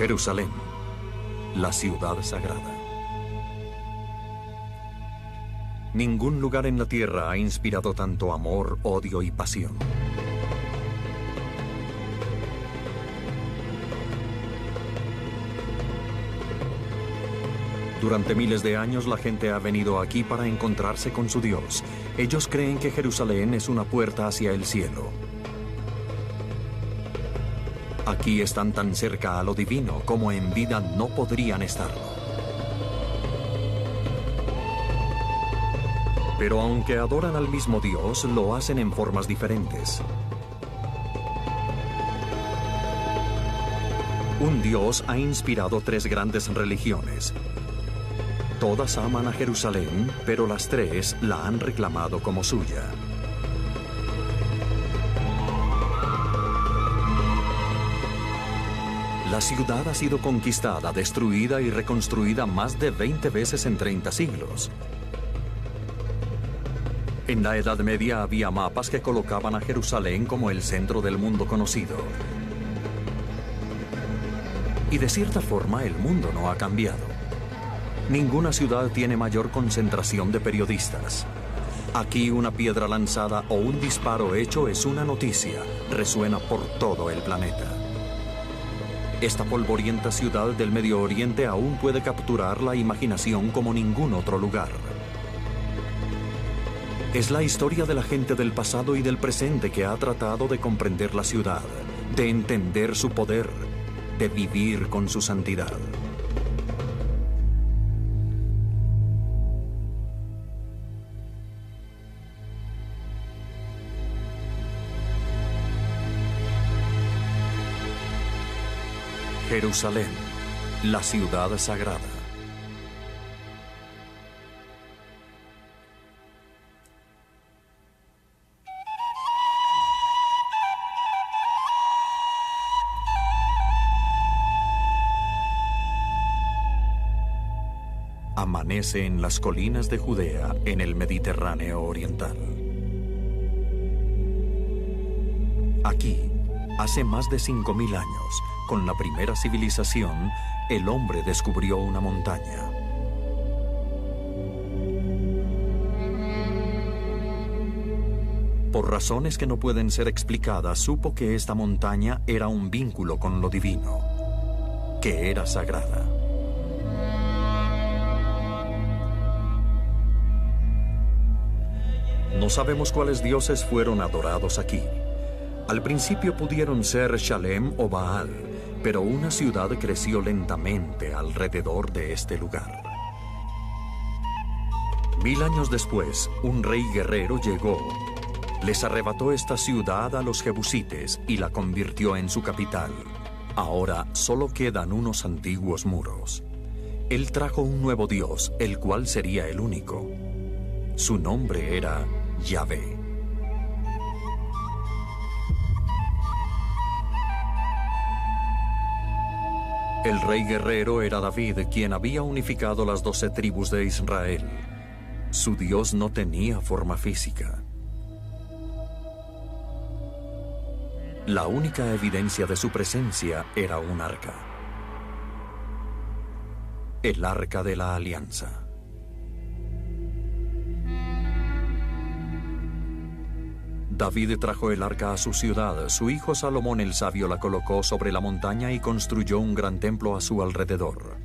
Jerusalén, la ciudad sagrada. Ningún lugar en la tierra ha inspirado tanto amor, odio y pasión. Durante miles de años la gente ha venido aquí para encontrarse con su Dios. Ellos creen que Jerusalén es una puerta hacia el cielo. Aquí están tan cerca a lo divino como en vida no podrían estarlo. Pero aunque adoran al mismo Dios, lo hacen en formas diferentes. Un Dios ha inspirado tres grandes religiones. Todas aman a Jerusalén, pero las tres la han reclamado como suya. La ciudad ha sido conquistada, destruida y reconstruida más de 20 veces en 30 siglos. En la Edad Media había mapas que colocaban a Jerusalén como el centro del mundo conocido. Y de cierta forma el mundo no ha cambiado. Ninguna ciudad tiene mayor concentración de periodistas. Aquí una piedra lanzada o un disparo hecho es una noticia, resuena por todo el planeta. Esta polvorienta ciudad del Medio Oriente aún puede capturar la imaginación como ningún otro lugar. Es la historia de la gente del pasado y del presente que ha tratado de comprender la ciudad, de entender su poder, de vivir con su santidad. Jerusalén, la ciudad sagrada. Amanece en las colinas de Judea, en el Mediterráneo oriental. Aquí, hace más de 5.000 años, con la primera civilización, el hombre descubrió una montaña. Por razones que no pueden ser explicadas, supo que esta montaña era un vínculo con lo divino, que era sagrada. No sabemos cuáles dioses fueron adorados aquí. Al principio pudieron ser Shalem o Baal, pero una ciudad creció lentamente alrededor de este lugar. 1000 años después, un rey guerrero llegó, les arrebató esta ciudad a los jebusites y la convirtió en su capital. Ahora solo quedan unos antiguos muros. Él trajo un nuevo Dios, el cual sería el único. Su nombre era Yahvé. El rey guerrero era David, quien había unificado las 12 tribus de Israel. Su Dios no tenía forma física. La única evidencia de su presencia era un arca. El arca de la alianza. David trajo el arca a su ciudad. Su hijo Salomón el sabio la colocó sobre la montaña y construyó un gran templo a su alrededor.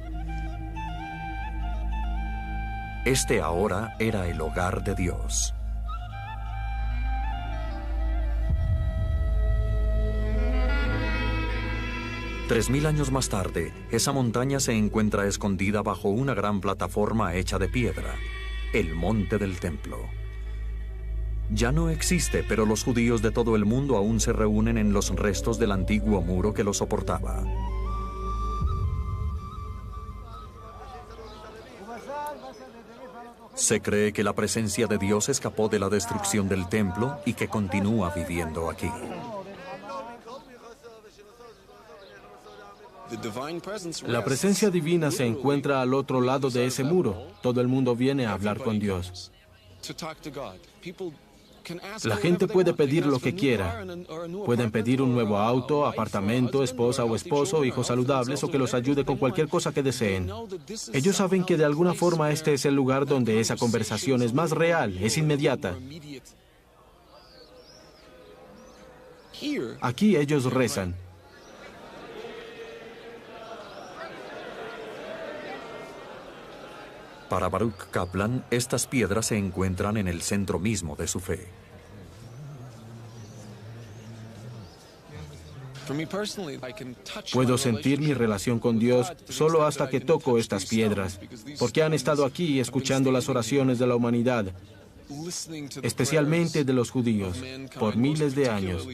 Este ahora era el hogar de Dios. Tres 3000 años más tarde, esa montaña se encuentra escondida bajo una gran plataforma hecha de piedra, el Monte del Templo. Ya no existe, pero los judíos de todo el mundo aún se reúnen en los restos del antiguo muro que lo soportaba. Se cree que la presencia de Dios escapó de la destrucción del templo y que continúa viviendo aquí. La presencia divina se encuentra al otro lado de ese muro. Todo el mundo viene a hablar con Dios. La gente puede pedir lo que quiera. Pueden pedir un nuevo auto, apartamento, esposa o esposo, hijos saludables o que los ayude con cualquier cosa que deseen. Ellos saben que de alguna forma este es el lugar donde esa conversación es más real, es inmediata. Aquí ellos rezan. Para Baruch Kaplan, estas piedras se encuentran en el centro mismo de su fe. Puedo sentir mi relación con Dios solo hasta que toco estas piedras, porque han estado aquí escuchando las oraciones de la humanidad, especialmente de los judíos, por miles de años.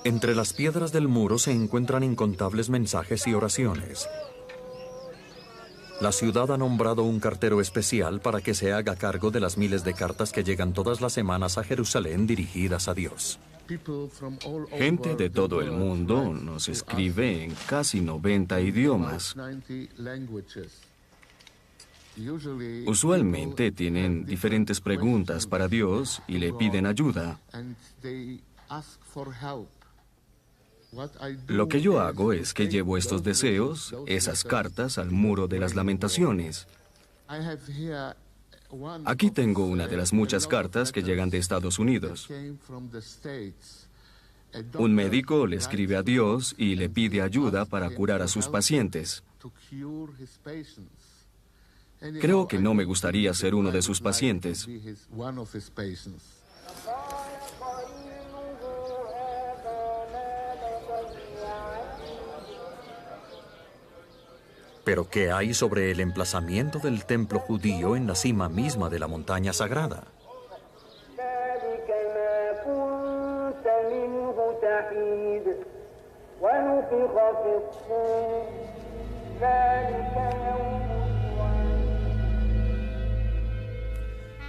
Entre las piedras del muro se encuentran incontables mensajes y oraciones. La ciudad ha nombrado un cartero especial para que se haga cargo de las miles de cartas que llegan todas las semanas a Jerusalén dirigidas a Dios. Gente de todo el mundo nos escribe en casi 90 idiomas. Usualmente tienen diferentes preguntas para Dios y le piden ayuda. Lo que yo hago es que llevo estos deseos, esas cartas, al muro de las lamentaciones. Aquí tengo una de las muchas cartas que llegan de Estados Unidos. Un médico le escribe a Dios y le pide ayuda para curar a sus pacientes. Creo que no me gustaría ser uno de sus pacientes. Pero ¿qué hay sobre el emplazamiento del templo judío en la cima misma de la montaña sagrada?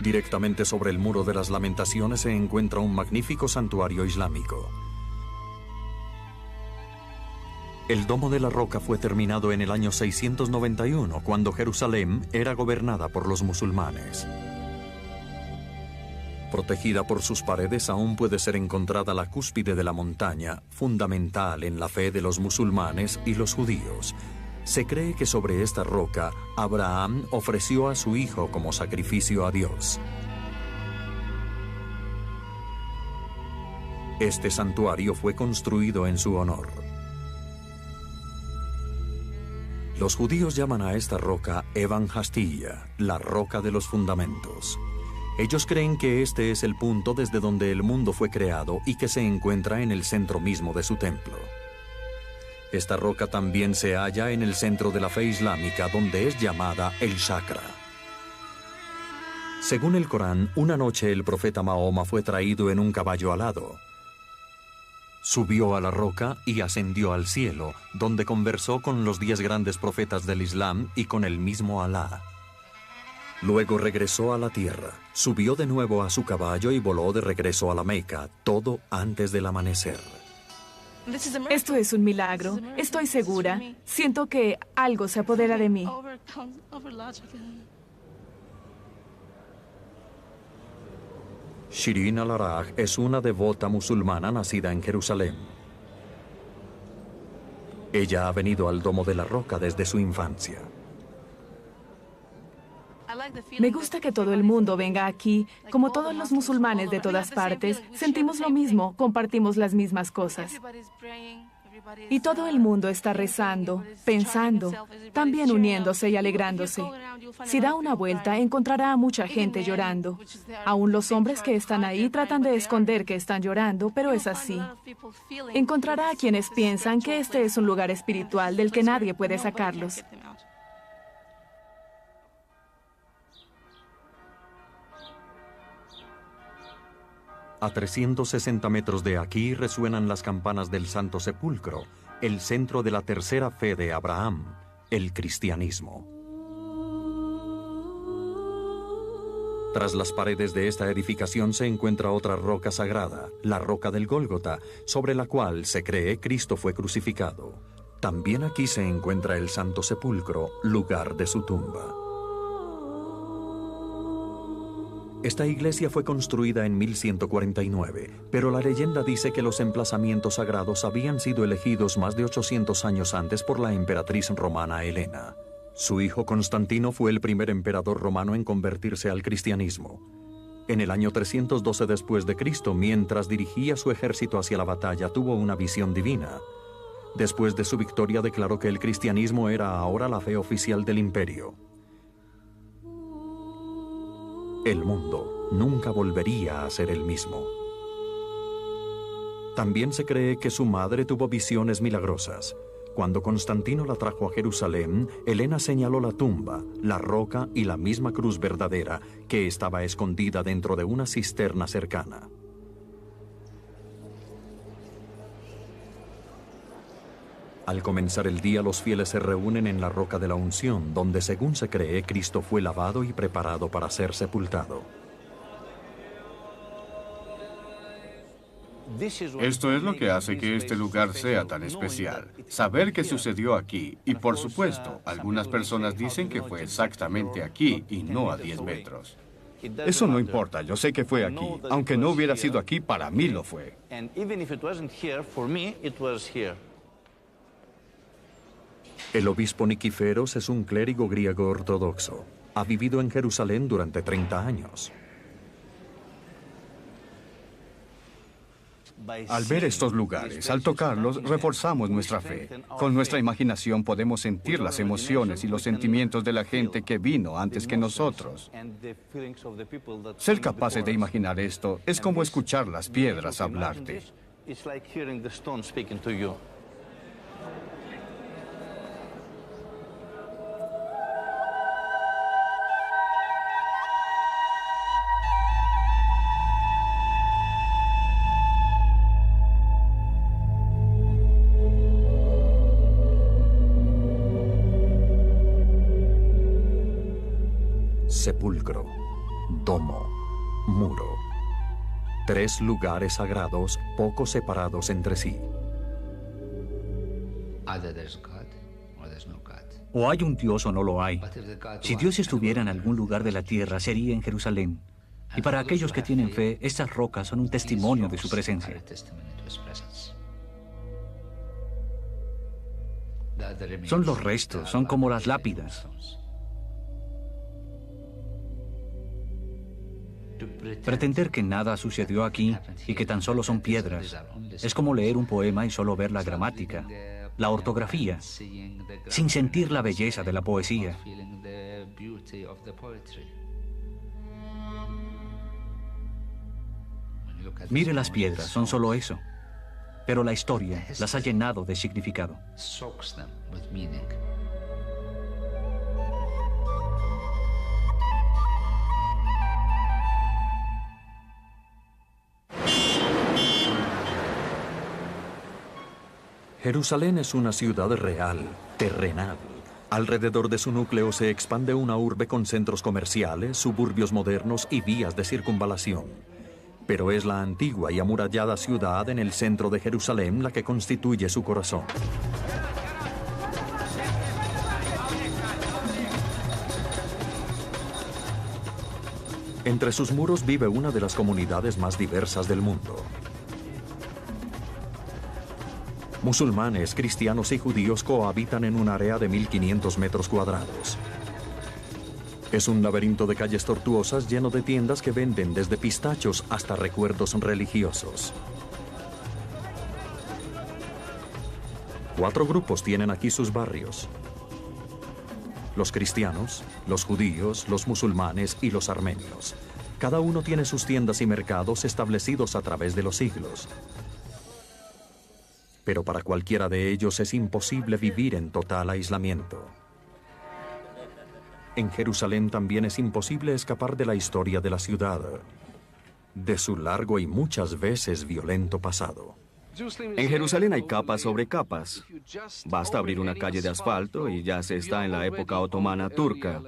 Directamente sobre el muro de las lamentaciones se encuentra un magnífico santuario islámico. El Domo de la Roca fue terminado en el año 691, cuando Jerusalén era gobernada por los musulmanes. Protegida por sus paredes, aún puede ser encontrada la cúspide de la montaña, fundamental en la fe de los musulmanes y los judíos. Se cree que sobre esta roca, Abraham ofreció a su hijo como sacrificio a Dios. Este santuario fue construido en su honor. Los judíos llaman a esta roca Evan Hastilla, la roca de los fundamentos. Ellos creen que este es el punto desde donde el mundo fue creado y que se encuentra en el centro mismo de su templo. Esta roca también se halla en el centro de la fe islámica, donde es llamada el Chakra. Según el Corán, una noche el profeta Mahoma fue traído en un caballo alado. Subió a la roca y ascendió al cielo, donde conversó con los 10 grandes profetas del Islam y con el mismo Alá. Luego regresó a la tierra, subió de nuevo a su caballo y voló de regreso a la Meca, todo antes del amanecer. Esto es un milagro, estoy segura. Siento que algo se apodera de mí. Shirin al-Araj es una devota musulmana nacida en Jerusalén. Ella ha venido al Domo de la Roca desde su infancia. Me gusta que todo el mundo venga aquí. Como todos los musulmanes de todas partes, sentimos lo mismo, compartimos las mismas cosas. Y todo el mundo está rezando, pensando, también uniéndose y alegrándose. Si da una vuelta, encontrará a mucha gente llorando. Aún los hombres que están ahí tratan de esconder que están llorando, pero es así. Encontrará a quienes piensan que este es un lugar espiritual del que nadie puede sacarlos. A 360 metros de aquí resuenan las campanas del Santo Sepulcro, el centro de la tercera fe de Abraham, el cristianismo. Tras las paredes de esta edificación se encuentra otra roca sagrada, la roca del Gólgota, sobre la cual se cree Cristo fue crucificado. También aquí se encuentra el Santo Sepulcro, lugar de su tumba. Esta iglesia fue construida en 1149, pero la leyenda dice que los emplazamientos sagrados habían sido elegidos más de 800 años antes por la emperatriz romana Helena. Su hijo Constantino fue el primer emperador romano en convertirse al cristianismo. En el año 312 después de Cristo, mientras dirigía su ejército hacia la batalla, tuvo una visión divina. Después de su victoria declaró que el cristianismo era ahora la fe oficial del imperio. El mundo nunca volvería a ser el mismo. También se cree que su madre tuvo visiones milagrosas. Cuando Constantino la trajo a Jerusalén, Helena señaló la tumba, la roca y la misma cruz verdadera que estaba escondida dentro de una cisterna cercana. Al comenzar el día, los fieles se reúnen en la roca de la unción, donde, según se cree, Cristo fue lavado y preparado para ser sepultado. Esto es lo que hace que este lugar sea tan especial. Saber qué sucedió aquí. Y por supuesto, algunas personas dicen que fue exactamente aquí y no a 10 metros. Eso no importa, yo sé que fue aquí. Aunque no hubiera sido aquí, para mí lo fue. El obispo Nikiforos es un clérigo griego ortodoxo. Ha vivido en Jerusalén durante 30 años. Al ver estos lugares, al tocarlos, reforzamos nuestra fe. Con nuestra imaginación podemos sentir las emociones y los sentimientos de la gente que vino antes que nosotros. Ser capaces de imaginar esto es como escuchar las piedras hablarte. Sepulcro, domo, muro. 3 lugares sagrados poco separados entre sí. O hay un Dios o no lo hay. Si Dios estuviera en algún lugar de la tierra, sería en Jerusalén. Y para aquellos que tienen fe, estas rocas son un testimonio de su presencia. Son los restos, son como las lápidas. Pretender que nada sucedió aquí y que tan solo son piedras es como leer un poema y solo ver la gramática, la ortografía, sin sentir la belleza de la poesía. Mire las piedras, son solo eso, pero la historia las ha llenado de significado. Jerusalén es una ciudad real, terrenal. Alrededor de su núcleo se expande una urbe con centros comerciales, suburbios modernos y vías de circunvalación. Pero es la antigua y amurallada ciudad en el centro de Jerusalén la que constituye su corazón. Entre sus muros vive una de las comunidades más diversas del mundo. Musulmanes, cristianos y judíos cohabitan en un área de 1.500 metros cuadrados. Es un laberinto de calles tortuosas lleno de tiendas que venden desde pistachos hasta recuerdos religiosos. 4 grupos tienen aquí sus barrios: los cristianos, los judíos, los musulmanes y los armenios. Cada uno tiene sus tiendas y mercados establecidos a través de los siglos. Pero para cualquiera de ellos es imposible vivir en total aislamiento. En Jerusalén también es imposible escapar de la historia de la ciudad, de su largo y muchas veces violento pasado. En Jerusalén hay capas sobre capas. Basta abrir una calle de asfalto y ya se está en la época otomana turca.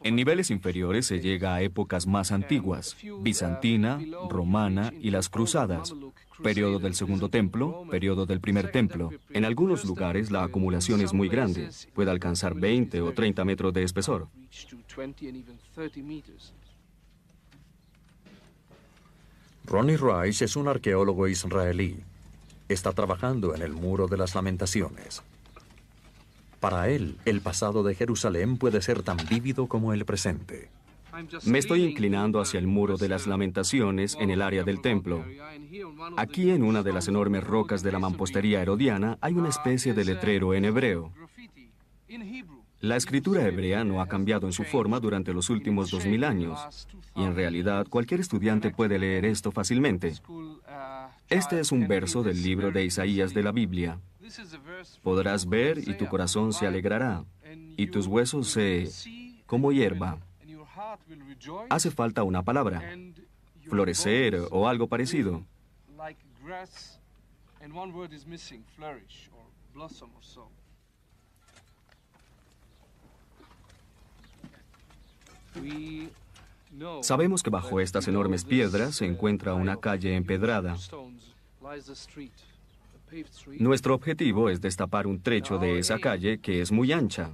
En niveles inferiores se llega a épocas más antiguas, bizantina, romana y las cruzadas, periodo del Segundo Templo, periodo del Primer Templo. En algunos lugares la acumulación es muy grande, puede alcanzar 20 o 30 metros de espesor. Ronnie Rice es un arqueólogo israelí. Está trabajando en el Muro de las Lamentaciones. Para él, el pasado de Jerusalén puede ser tan vívido como el presente. Me estoy inclinando hacia el Muro de las Lamentaciones en el área del templo. Aquí, en una de las enormes rocas de la mampostería herodiana, hay una especie de letrero en hebreo. La escritura hebrea no ha cambiado en su forma durante los últimos 2000 años, y en realidad cualquier estudiante puede leer esto fácilmente. Este es un verso del libro de Isaías de la Biblia. Podrás ver y tu corazón se alegrará, y tus huesos se... como hierba. Hace falta una palabra, florecer o algo parecido. Sabemos que bajo estas enormes piedras se encuentra una calle empedrada. Nuestro objetivo es destapar un trecho de esa calle que es muy ancha.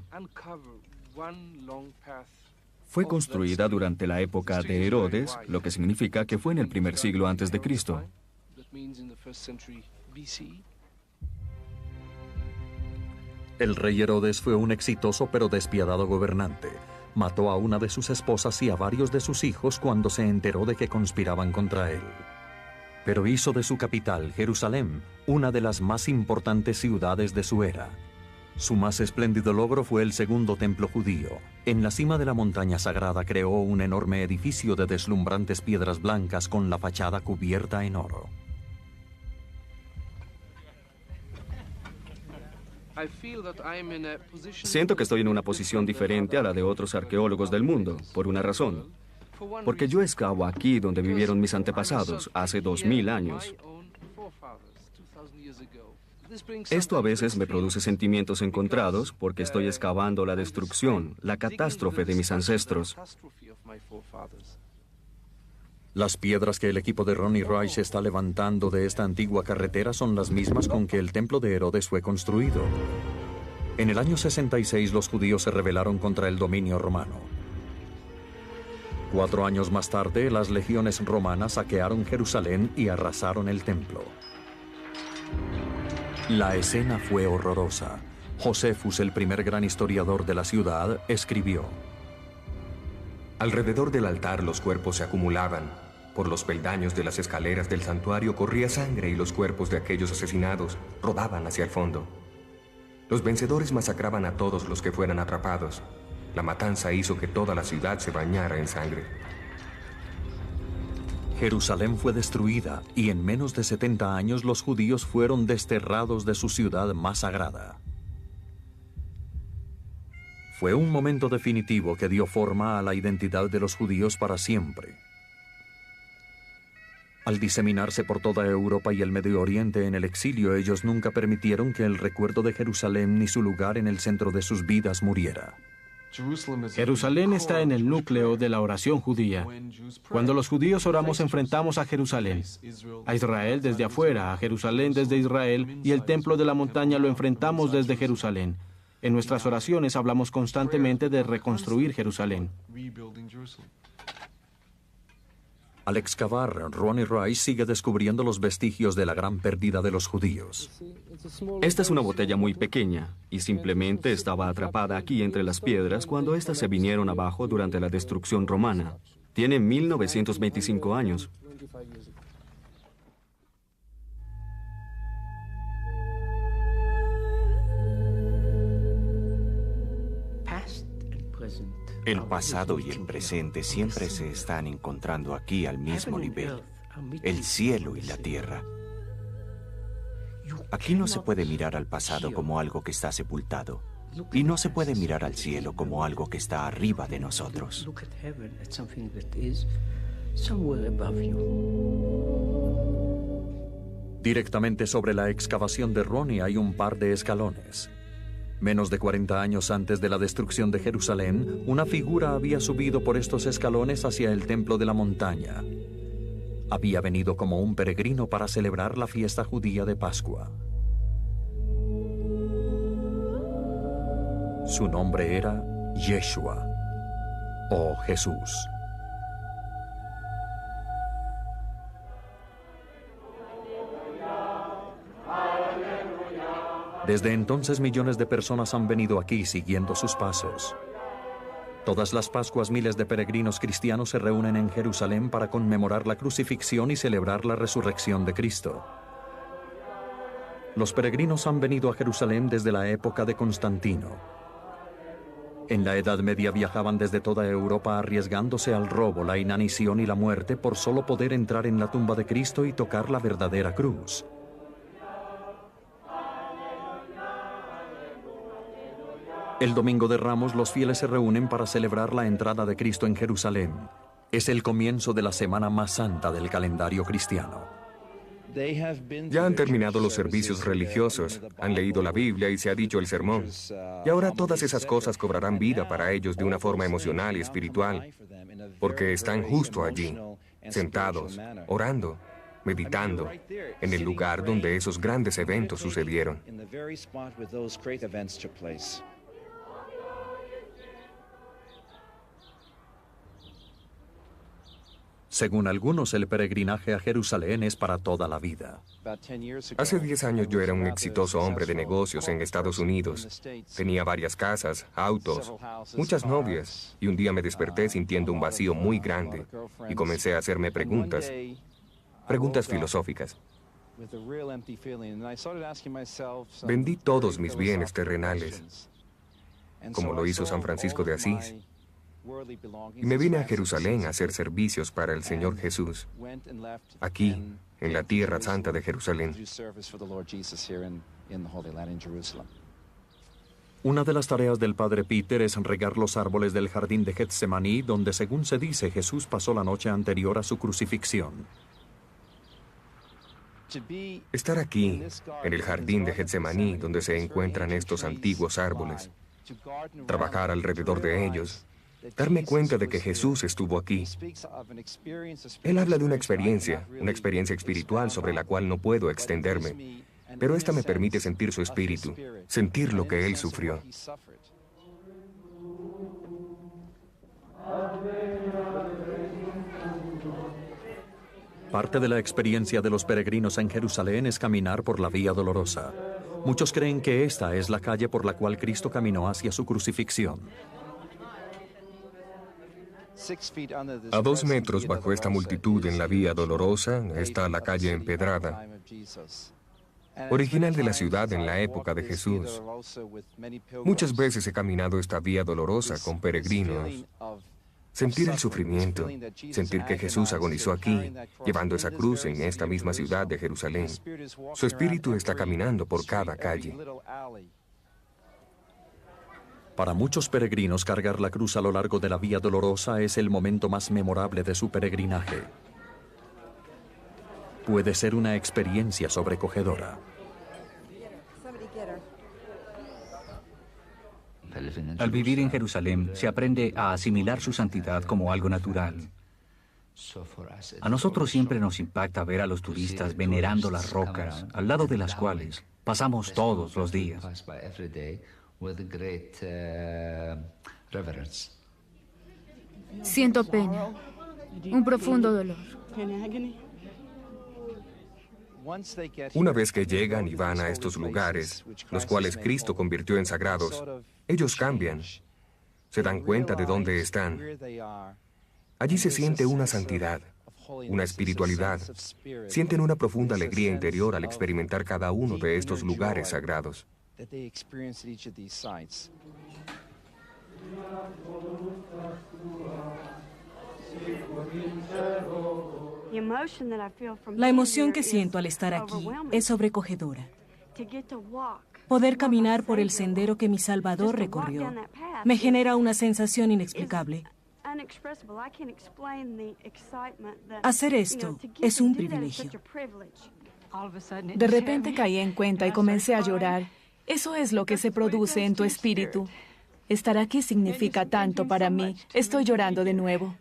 Fue construida durante la época de Herodes, lo que significa que fue en el primer siglo antes de Cristo. El rey Herodes fue un exitoso pero despiadado gobernante. Mató a una de sus esposas y a varios de sus hijos cuando se enteró de que conspiraban contra él. Pero hizo de su capital, Jerusalén, una de las más importantes ciudades de su era. Su más espléndido logro fue el segundo templo judío. En la cima de la montaña sagrada creó un enorme edificio de deslumbrantes piedras blancas con la fachada cubierta en oro. Siento que estoy en una posición diferente a la de otros arqueólogos del mundo, por una razón. Porque yo excavo aquí donde vivieron mis antepasados, hace 2000 años. Esto a veces me produce sentimientos encontrados porque estoy excavando la destrucción, la catástrofe de mis ancestros. Las piedras que el equipo de Ronnie Rice está levantando de esta antigua carretera son las mismas con que el templo de Herodes fue construido. En el año 66 los judíos se rebelaron contra el dominio romano. 4 años más tarde, las legiones romanas saquearon Jerusalén y arrasaron el templo. La escena fue horrorosa. Josefus, el primer gran historiador de la ciudad, escribió: alrededor del altar los cuerpos se acumulaban. Por los peldaños de las escaleras del santuario corría sangre y los cuerpos de aquellos asesinados rodaban hacia el fondo. Los vencedores masacraban a todos los que fueran atrapados. La matanza hizo que toda la ciudad se bañara en sangre. Jerusalén fue destruida y en menos de 70 años los judíos fueron desterrados de su ciudad más sagrada. Fue un momento definitivo que dio forma a la identidad de los judíos para siempre. Al diseminarse por toda Europa y el Medio Oriente en el exilio, ellos nunca permitieron que el recuerdo de Jerusalén ni su lugar en el centro de sus vidas muriera. Jerusalén está en el núcleo de la oración judía. Cuando los judíos oramos, enfrentamos a Jerusalén, a Israel desde afuera, a Jerusalén desde Israel, y el templo de la montaña lo enfrentamos desde Jerusalén. En nuestras oraciones hablamos constantemente de reconstruir Jerusalén. Al excavar, Ronnie Rice sigue descubriendo los vestigios de la gran pérdida de los judíos. Esta es una botella muy pequeña y simplemente estaba atrapada aquí entre las piedras cuando éstas se vinieron abajo durante la destrucción romana. Tiene 1925 años. El pasado y el presente siempre se están encontrando aquí al mismo nivel, el cielo y la tierra. Aquí no se puede mirar al pasado como algo que está sepultado, y no se puede mirar al cielo como algo que está arriba de nosotros. Directamente sobre la excavación de Roni hay un par de escalones. Menos de 40 años antes de la destrucción de Jerusalén, una figura había subido por estos escalones hacia el templo de la montaña. Había venido como un peregrino para celebrar la fiesta judía de Pascua. Su nombre era Yeshua, o Jesús. Desde entonces millones de personas han venido aquí siguiendo sus pasos. Todas las Pascuas miles de peregrinos cristianos se reúnen en Jerusalén para conmemorar la crucifixión y celebrar la resurrección de Cristo. Los peregrinos han venido a Jerusalén desde la época de Constantino. En la Edad Media viajaban desde toda Europa arriesgándose al robo, la inanición y la muerte por solo poder entrar en la tumba de Cristo y tocar la verdadera cruz. El Domingo de Ramos los fieles se reúnen para celebrar la entrada de Cristo en Jerusalén. Es el comienzo de la semana más santa del calendario cristiano. Ya han terminado los servicios religiosos, han leído la Biblia y se ha dicho el sermón. Y ahora todas esas cosas cobrarán vida para ellos de una forma emocional y espiritual, porque están justo allí, sentados, orando, meditando, en el lugar donde esos grandes eventos sucedieron. Según algunos, el peregrinaje a Jerusalén es para toda la vida. Hace 10 años yo era un exitoso hombre de negocios en Estados Unidos. Tenía varias casas, autos, muchas novias, y un día me desperté sintiendo un vacío muy grande y comencé a hacerme preguntas filosóficas. Vendí todos mis bienes terrenales, como lo hizo San Francisco de Asís, y me vine a Jerusalén a hacer servicios para el Señor Jesús, aquí, en la tierra santa de Jerusalén. Una de las tareas del padre Peter es regar los árboles del jardín de Getsemaní, donde, según se dice, Jesús pasó la noche anterior a su crucifixión. Estar aquí, en el jardín de Getsemaní, donde se encuentran estos antiguos árboles, trabajar alrededor de ellos, darme cuenta de que Jesús estuvo aquí. Él habla de una experiencia espiritual sobre la cual no puedo extenderme, pero esta me permite sentir su espíritu, sentir lo que Él sufrió. Parte de la experiencia de los peregrinos en Jerusalén es caminar por la Vía Dolorosa. Muchos creen que esta es la calle por la cual Cristo caminó hacia su crucifixión. A 2 metros bajo esta multitud en la Vía Dolorosa está la calle empedrada, original de la ciudad en la época de Jesús. Muchas veces he caminado esta Vía Dolorosa con peregrinos. Sentir el sufrimiento, sentir que Jesús agonizó aquí, llevando esa cruz en esta misma ciudad de Jerusalén. Su espíritu está caminando por cada calle. Para muchos peregrinos, cargar la cruz a lo largo de la Vía Dolorosa es el momento más memorable de su peregrinaje. Puede ser una experiencia sobrecogedora. Al vivir en Jerusalén, se aprende a asimilar su santidad como algo natural. A nosotros siempre nos impacta ver a los turistas venerando las rocas, al lado de las cuales pasamos todos los días. Siento pena, un profundo dolor. Una vez que llegan y van a estos lugares, los cuales Cristo convirtió en sagrados, ellos cambian, se dan cuenta de dónde están. Allí se siente una santidad, una espiritualidad. Sienten una profunda alegría interior al experimentar cada uno de estos lugares sagrados. La emoción que siento al estar aquí es sobrecogedora. Poder caminar por el sendero que mi Salvador recorrió me genera una sensación inexplicable. Hacer esto es un privilegio. De repente caí en cuenta y comencé a llorar. Eso es lo que se produce en tu espíritu. Estar aquí significa tanto para mí. Estoy llorando de nuevo.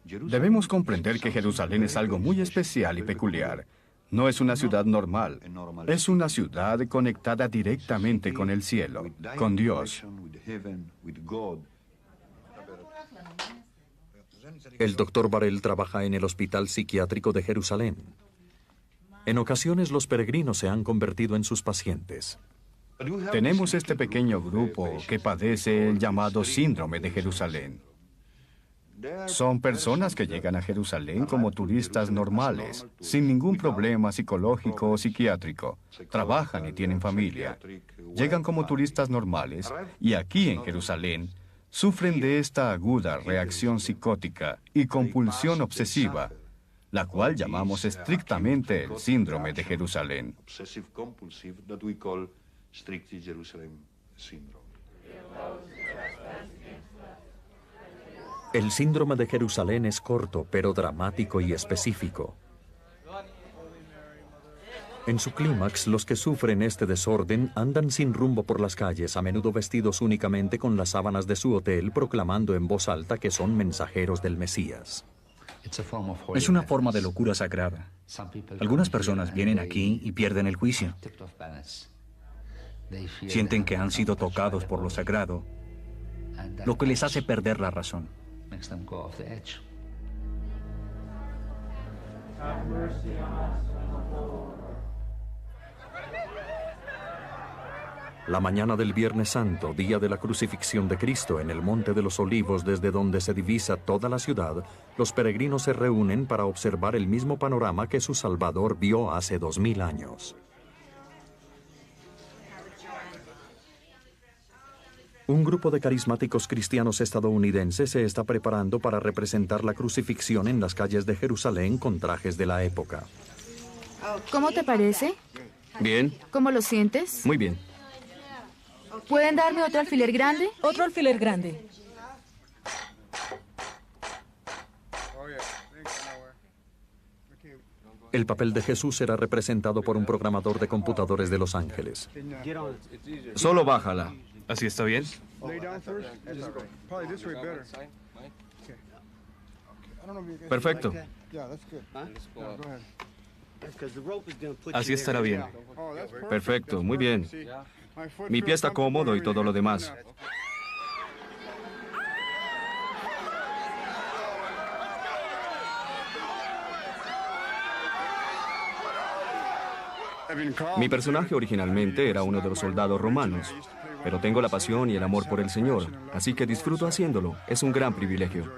Debemos comprender que Jerusalén es algo muy especial y peculiar. No es una ciudad normal. Es una ciudad conectada directamente con el cielo, con Dios. El doctor Varel trabaja en el Hospital Psiquiátrico de Jerusalén. En ocasiones los peregrinos se han convertido en sus pacientes. Tenemos este pequeño grupo que padece el llamado síndrome de Jerusalén. Son personas que llegan a Jerusalén como turistas normales, sin ningún problema psicológico o psiquiátrico. Trabajan y tienen familia. Llegan como turistas normales y aquí en Jerusalén sufren de esta aguda reacción psicótica y compulsión obsesiva, la cual llamamos estrictamente el síndrome de Jerusalén. El síndrome de Jerusalén es corto, pero dramático y específico. En su clímax, los que sufren este desorden andan sin rumbo por las calles, a menudo vestidos únicamente con las sábanas de su hotel, proclamando en voz alta que son mensajeros del Mesías. Es una forma de locura sagrada. Algunas personas vienen aquí y pierden el juicio. Sienten que han sido tocados por lo sagrado, lo que les hace perder la razón. La mañana del Viernes Santo, día de la crucifixión de Cristo, en el Monte de los Olivos, desde donde se divisa toda la ciudad, los peregrinos se reúnen para observar el mismo panorama que su Salvador vio hace 2000 años. Un grupo de carismáticos cristianos estadounidenses se está preparando para representar la crucifixión en las calles de Jerusalén con trajes de la época. ¿Cómo te parece? Bien. ¿Cómo lo sientes? Muy bien. ¿Pueden darme otro alfiler grande? Otro alfiler grande. El papel de Jesús será representado por un programador de computadores de Los Ángeles. Solo bájala. ¿Así está bien? Perfecto. Así estará bien. Perfecto, muy bien. Mi pie está cómodo y todo lo demás. Mi personaje originalmente era uno de los soldados romanos, pero tengo la pasión y el amor por el Señor, así que disfruto haciéndolo. Es un gran privilegio.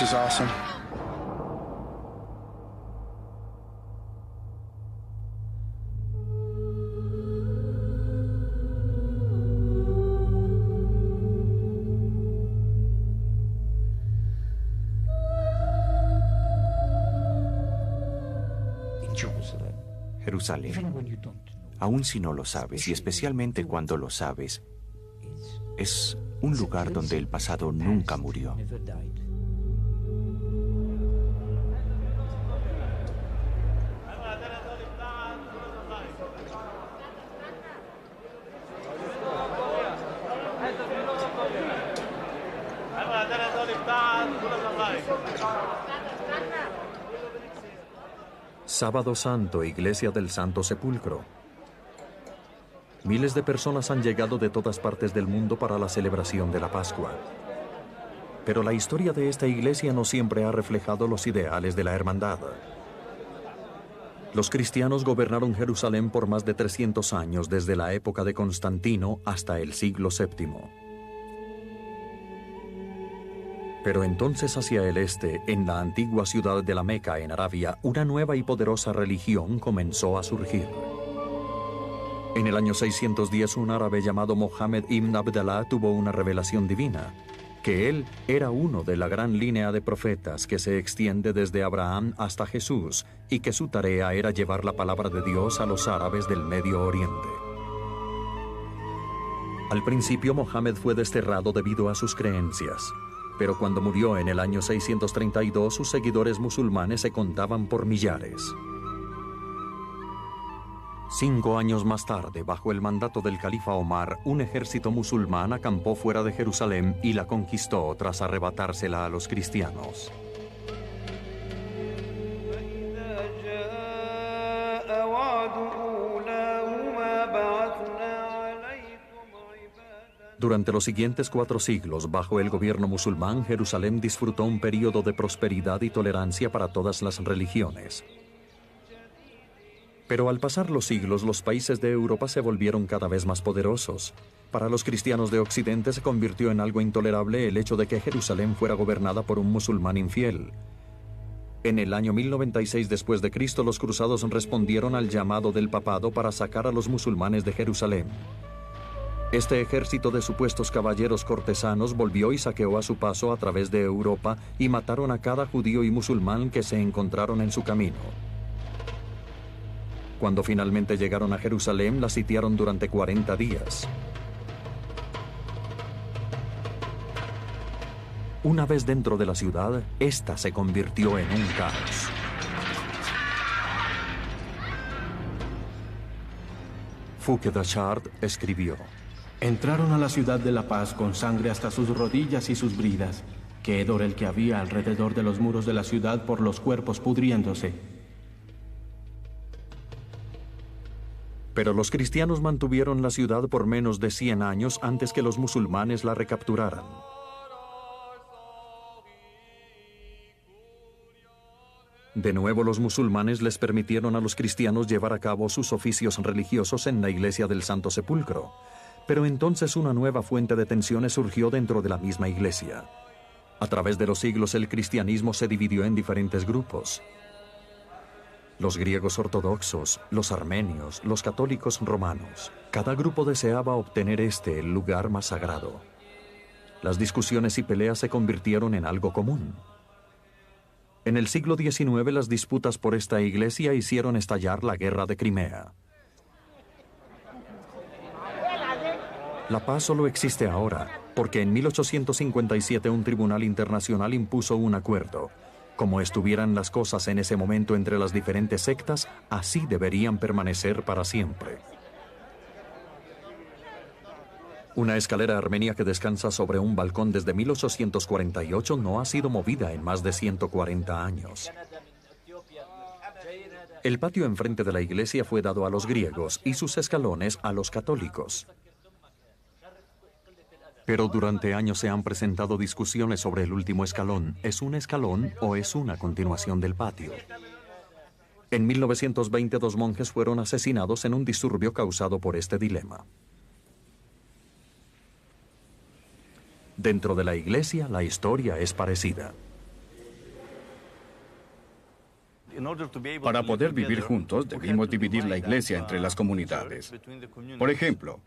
This is awesome. Jerusalén, aun si no lo sabes, y especialmente cuando lo sabes, es un lugar donde el pasado nunca murió. Sábado Santo, Iglesia del Santo Sepulcro. Miles de personas han llegado de todas partes del mundo para la celebración de la Pascua. Pero la historia de esta iglesia no siempre ha reflejado los ideales de la hermandad. Los cristianos gobernaron Jerusalén por más de 300 años, desde la época de Constantino hasta el siglo VII. Pero entonces hacia el este, en la antigua ciudad de la Meca, en Arabia, una nueva y poderosa religión comenzó a surgir. En el año 610, un árabe llamado Mohammed ibn Abdallah tuvo una revelación divina, que él era uno de la gran línea de profetas que se extiende desde Abraham hasta Jesús y que su tarea era llevar la palabra de Dios a los árabes del Medio Oriente. Al principio, Mohammed fue desterrado debido a sus creencias, pero cuando murió en el año 632, sus seguidores musulmanes se contaban por millares. 5 años más tarde, bajo el mandato del califa Omar, un ejército musulmán acampó fuera de Jerusalén y la conquistó tras arrebatársela a los cristianos. Durante los siguientes 4 siglos, bajo el gobierno musulmán, Jerusalén disfrutó un período de prosperidad y tolerancia para todas las religiones. Pero al pasar los siglos, los países de Europa se volvieron cada vez más poderosos. Para los cristianos de Occidente se convirtió en algo intolerable el hecho de que Jerusalén fuera gobernada por un musulmán infiel. En el año 1096 después de Cristo, los cruzados respondieron al llamado del papado para sacar a los musulmanes de Jerusalén. Este ejército de supuestos caballeros cortesanos volvió y saqueó a su paso a través de Europa y mataron a cada judío y musulmán que se encontraron en su camino. Cuando finalmente llegaron a Jerusalén, la sitiaron durante 40 días. Una vez dentro de la ciudad, esta se convirtió en un caos. Fouquet-Achard escribió: Entraron a la ciudad de la paz con sangre hasta sus rodillas y sus bridas, que hedor el que había alrededor de los muros de la ciudad por los cuerpos pudriéndose. Pero los cristianos mantuvieron la ciudad por menos de 100 años antes que los musulmanes la recapturaran. De nuevo, los musulmanes les permitieron a los cristianos llevar a cabo sus oficios religiosos en la iglesia del Santo Sepulcro. Pero entonces una nueva fuente de tensiones surgió dentro de la misma iglesia. A través de los siglos, el cristianismo se dividió en diferentes grupos. Los griegos ortodoxos, los armenios, los católicos romanos. Cada grupo deseaba obtener el lugar más sagrado. Las discusiones y peleas se convirtieron en algo común. En el siglo XIX, las disputas por esta iglesia hicieron estallar la Guerra de Crimea. La paz solo existe ahora, porque en 1857 un tribunal internacional impuso un acuerdo. Como estuvieran las cosas en ese momento entre las diferentes sectas, así deberían permanecer para siempre. Una escalera armenia que descansa sobre un balcón desde 1848 no ha sido movida en más de 140 años. El patio enfrente de la iglesia fue dado a los griegos y sus escalones a los católicos. Pero durante años se han presentado discusiones sobre el último escalón. ¿Es un escalón o es una continuación del patio? En 1920, 2 monjes fueron asesinados en un disturbio causado por este dilema. Dentro de la iglesia, la historia es parecida. Para poder vivir juntos, debimos dividir la iglesia entre las comunidades. Por ejemplo,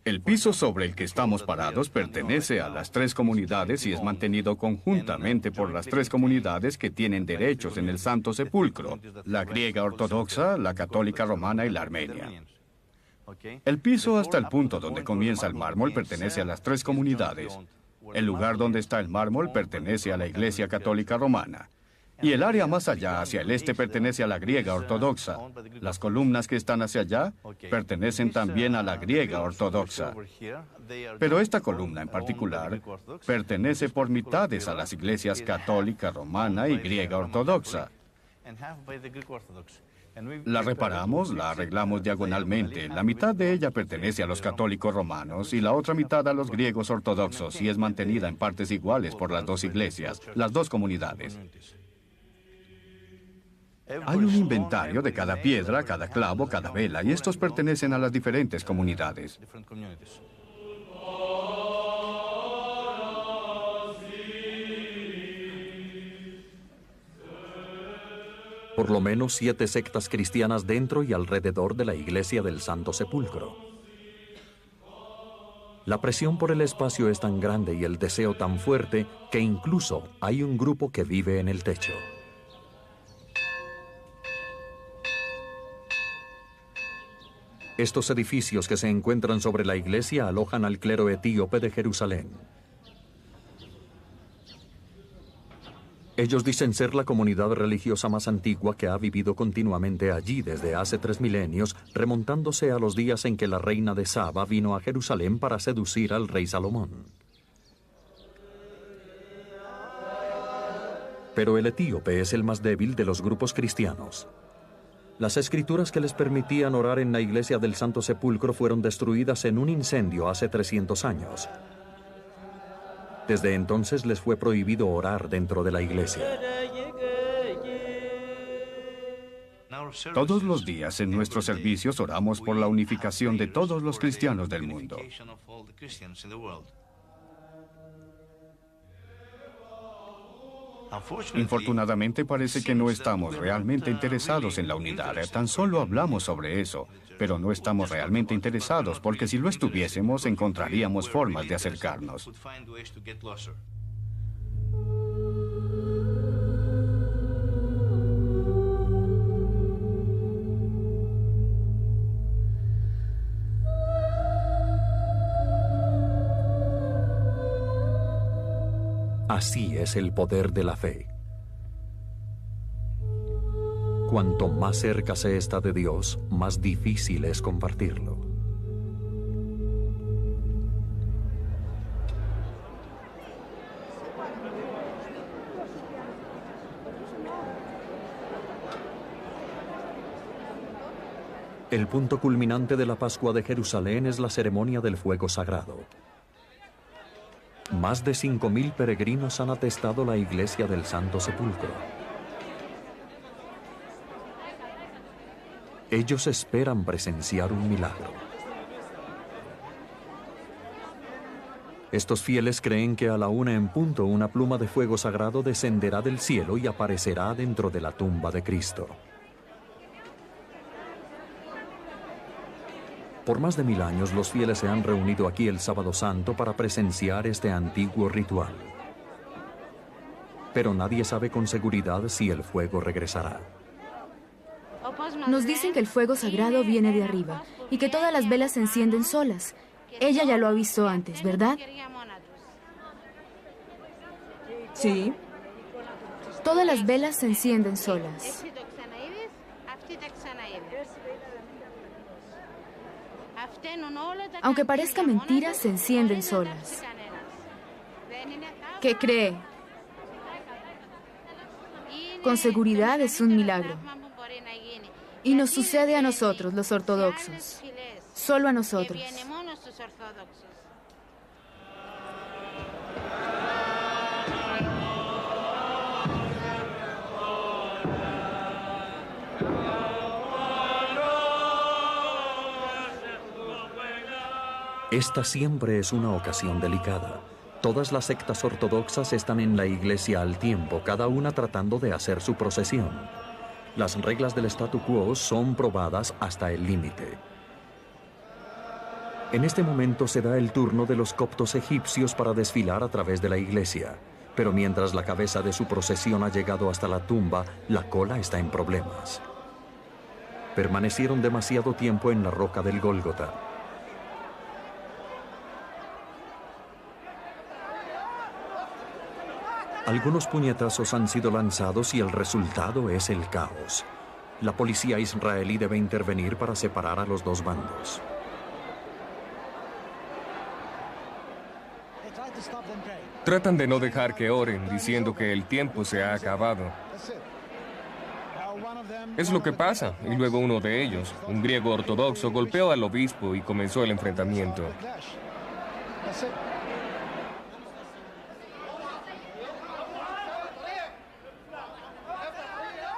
el piso sobre el que estamos parados pertenece a las 3 comunidades y es mantenido conjuntamente por las 3 comunidades que tienen derechos en el Santo Sepulcro: la griega ortodoxa, la católica romana y la armenia. El piso hasta el punto donde comienza el mármol pertenece a las 3 comunidades. El lugar donde está el mármol pertenece a la Iglesia Católica Romana. Y el área más allá, hacia el este, pertenece a la griega ortodoxa. Las columnas que están hacia allá pertenecen también a la griega ortodoxa. Pero esta columna en particular pertenece por mitades a las iglesias católica, romana y griega ortodoxa. La reparamos, la arreglamos diagonalmente. La mitad de ella pertenece a los católicos romanos y la otra mitad a los griegos ortodoxos y es mantenida en partes iguales por las 2 iglesias, las 2 comunidades. Hay un inventario de cada piedra, cada clavo, cada vela, y estos pertenecen a las diferentes comunidades. Por lo menos 7 sectas cristianas dentro y alrededor de la iglesia del Santo Sepulcro. La presión por el espacio es tan grande y el deseo tan fuerte que incluso hay un grupo que vive en el techo. Estos edificios que se encuentran sobre la iglesia alojan al clero etíope de Jerusalén. Ellos dicen ser la comunidad religiosa más antigua que ha vivido continuamente allí desde hace 3 milenios, remontándose a los días en que la reina de Saba vino a Jerusalén para seducir al rey Salomón. Pero el etíope es el más débil de los grupos cristianos. Las escrituras que les permitían orar en la iglesia del Santo Sepulcro fueron destruidas en un incendio hace 300 años. Desde entonces les fue prohibido orar dentro de la iglesia. Todos los días en nuestros servicios oramos por la unificación de todos los cristianos del mundo. Infortunadamente parece que no estamos realmente interesados en la unidad. Tan solo hablamos sobre eso, pero no estamos realmente interesados porque si lo estuviésemos encontraríamos formas de acercarnos. Así es el poder de la fe. Cuanto más cerca se está de Dios, más difícil es compartirlo. El punto culminante de la Pascua de Jerusalén es la ceremonia del fuego sagrado. Más de 5.000 peregrinos han atestado la iglesia del Santo Sepulcro. Ellos esperan presenciar un milagro. Estos fieles creen que a la 1 en punto una pluma de fuego sagrado descenderá del cielo y aparecerá dentro de la tumba de Cristo. Por más de 1000 años, los fieles se han reunido aquí el Sábado Santo para presenciar este antiguo ritual. Pero nadie sabe con seguridad si el fuego regresará. Nos dicen que el fuego sagrado viene de arriba y que todas las velas se encienden solas. Ella ya lo ha visto antes, ¿verdad? Sí. Todas las velas se encienden solas. Aunque parezca mentira, se encienden solas. ¿Qué cree? Con seguridad es un milagro. Y nos sucede a nosotros, los ortodoxos. Solo a nosotros. Esta siempre es una ocasión delicada. Todas las sectas ortodoxas están en la iglesia al tiempo, cada una tratando de hacer su procesión. Las reglas del statu quo son probadas hasta el límite. En este momento se da el turno de los coptos egipcios para desfilar a través de la iglesia. Pero mientras la cabeza de su procesión ha llegado hasta la tumba, la cola está en problemas. Permanecieron demasiado tiempo en la roca del Gólgota. Algunos puñetazos han sido lanzados y el resultado es el caos. La policía israelí debe intervenir para separar a los dos bandos. Tratan de no dejar que oren, diciendo que el tiempo se ha acabado. Es lo que pasa, y luego uno de ellos, un griego ortodoxo, golpeó al obispo y comenzó el enfrentamiento.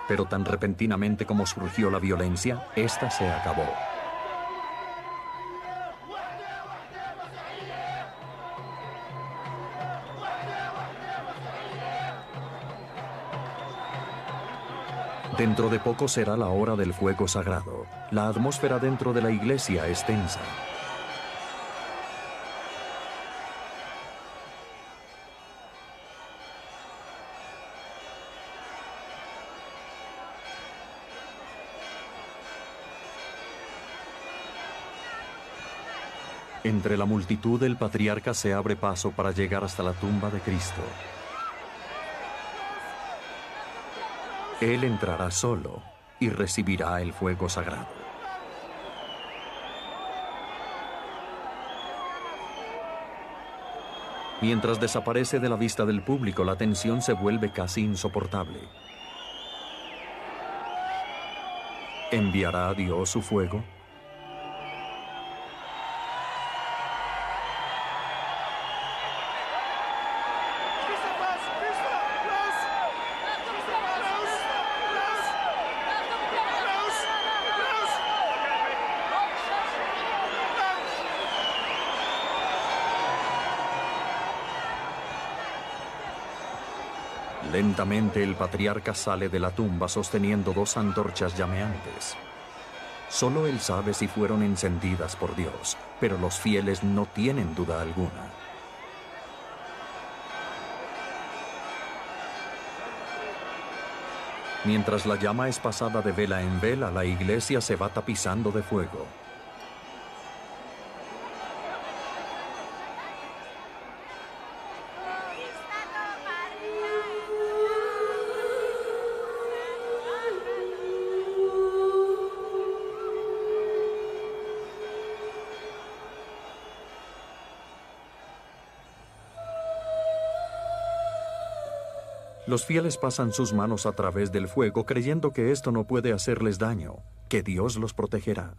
Pero tan repentinamente como surgió la violencia, esta se acabó. Dentro de poco será la hora del fuego sagrado. La atmósfera dentro de la iglesia es tensa. Entre la multitud, el patriarca se abre paso para llegar hasta la tumba de Cristo. Él entrará solo y recibirá el fuego sagrado. Mientras desaparece de la vista del público, la tensión se vuelve casi insoportable. ¿Enviará a Dios su fuego? Lentamente el patriarca sale de la tumba sosteniendo 2 antorchas llameantes. Solo él sabe si fueron encendidas por Dios, pero los fieles no tienen duda alguna. Mientras la llama es pasada de vela en vela, la iglesia se va tapizando de fuego. Los fieles pasan sus manos a través del fuego creyendo que esto no puede hacerles daño, que Dios los protegerá.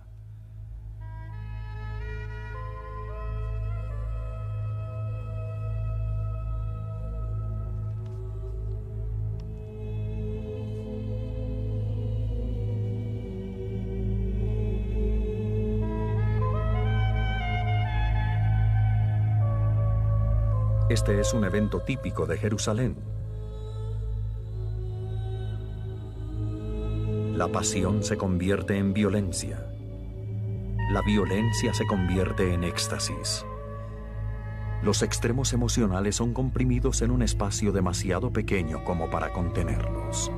Este es un evento típico de Jerusalén. La pasión se convierte en violencia. La violencia se convierte en éxtasis. Los extremos emocionales son comprimidos en un espacio demasiado pequeño como para contenerlos.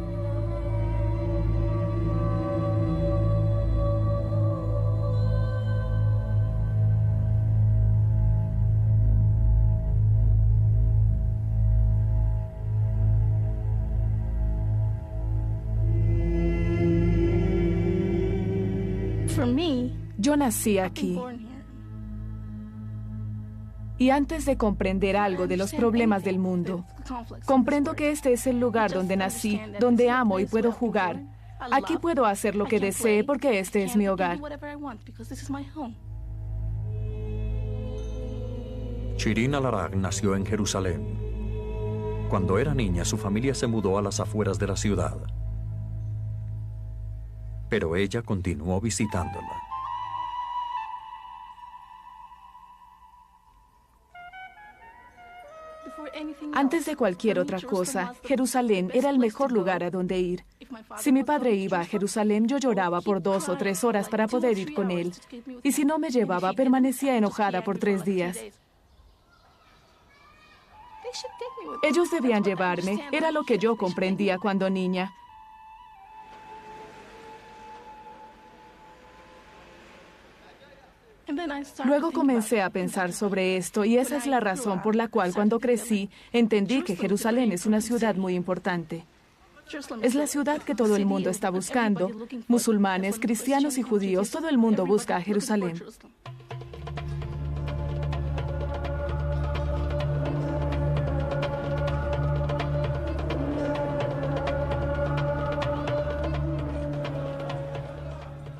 Yo nací aquí. Y antes de comprender algo de los problemas del mundo, comprendo que este es el lugar donde nací, donde amo y puedo jugar. Aquí puedo hacer lo que desee porque este es mi hogar. Shirin Al-Arag nació en Jerusalén. Cuando era niña, su familia se mudó a las afueras de la ciudad. Pero ella continuó visitándola. Antes de cualquier otra cosa, Jerusalén era el mejor lugar a donde ir. Si mi padre iba a Jerusalén, yo lloraba por 2 o 3 horas para poder ir con él. Y si no me llevaba, permanecía enojada por 3 días. Ellos debían llevarme. Era lo que yo comprendía cuando niña. Luego comencé a pensar sobre esto y esa es la razón por la cual cuando crecí entendí que Jerusalén es una ciudad muy importante. Es la ciudad que todo el mundo está buscando. Musulmanes, cristianos y judíos, todo el mundo busca a Jerusalén.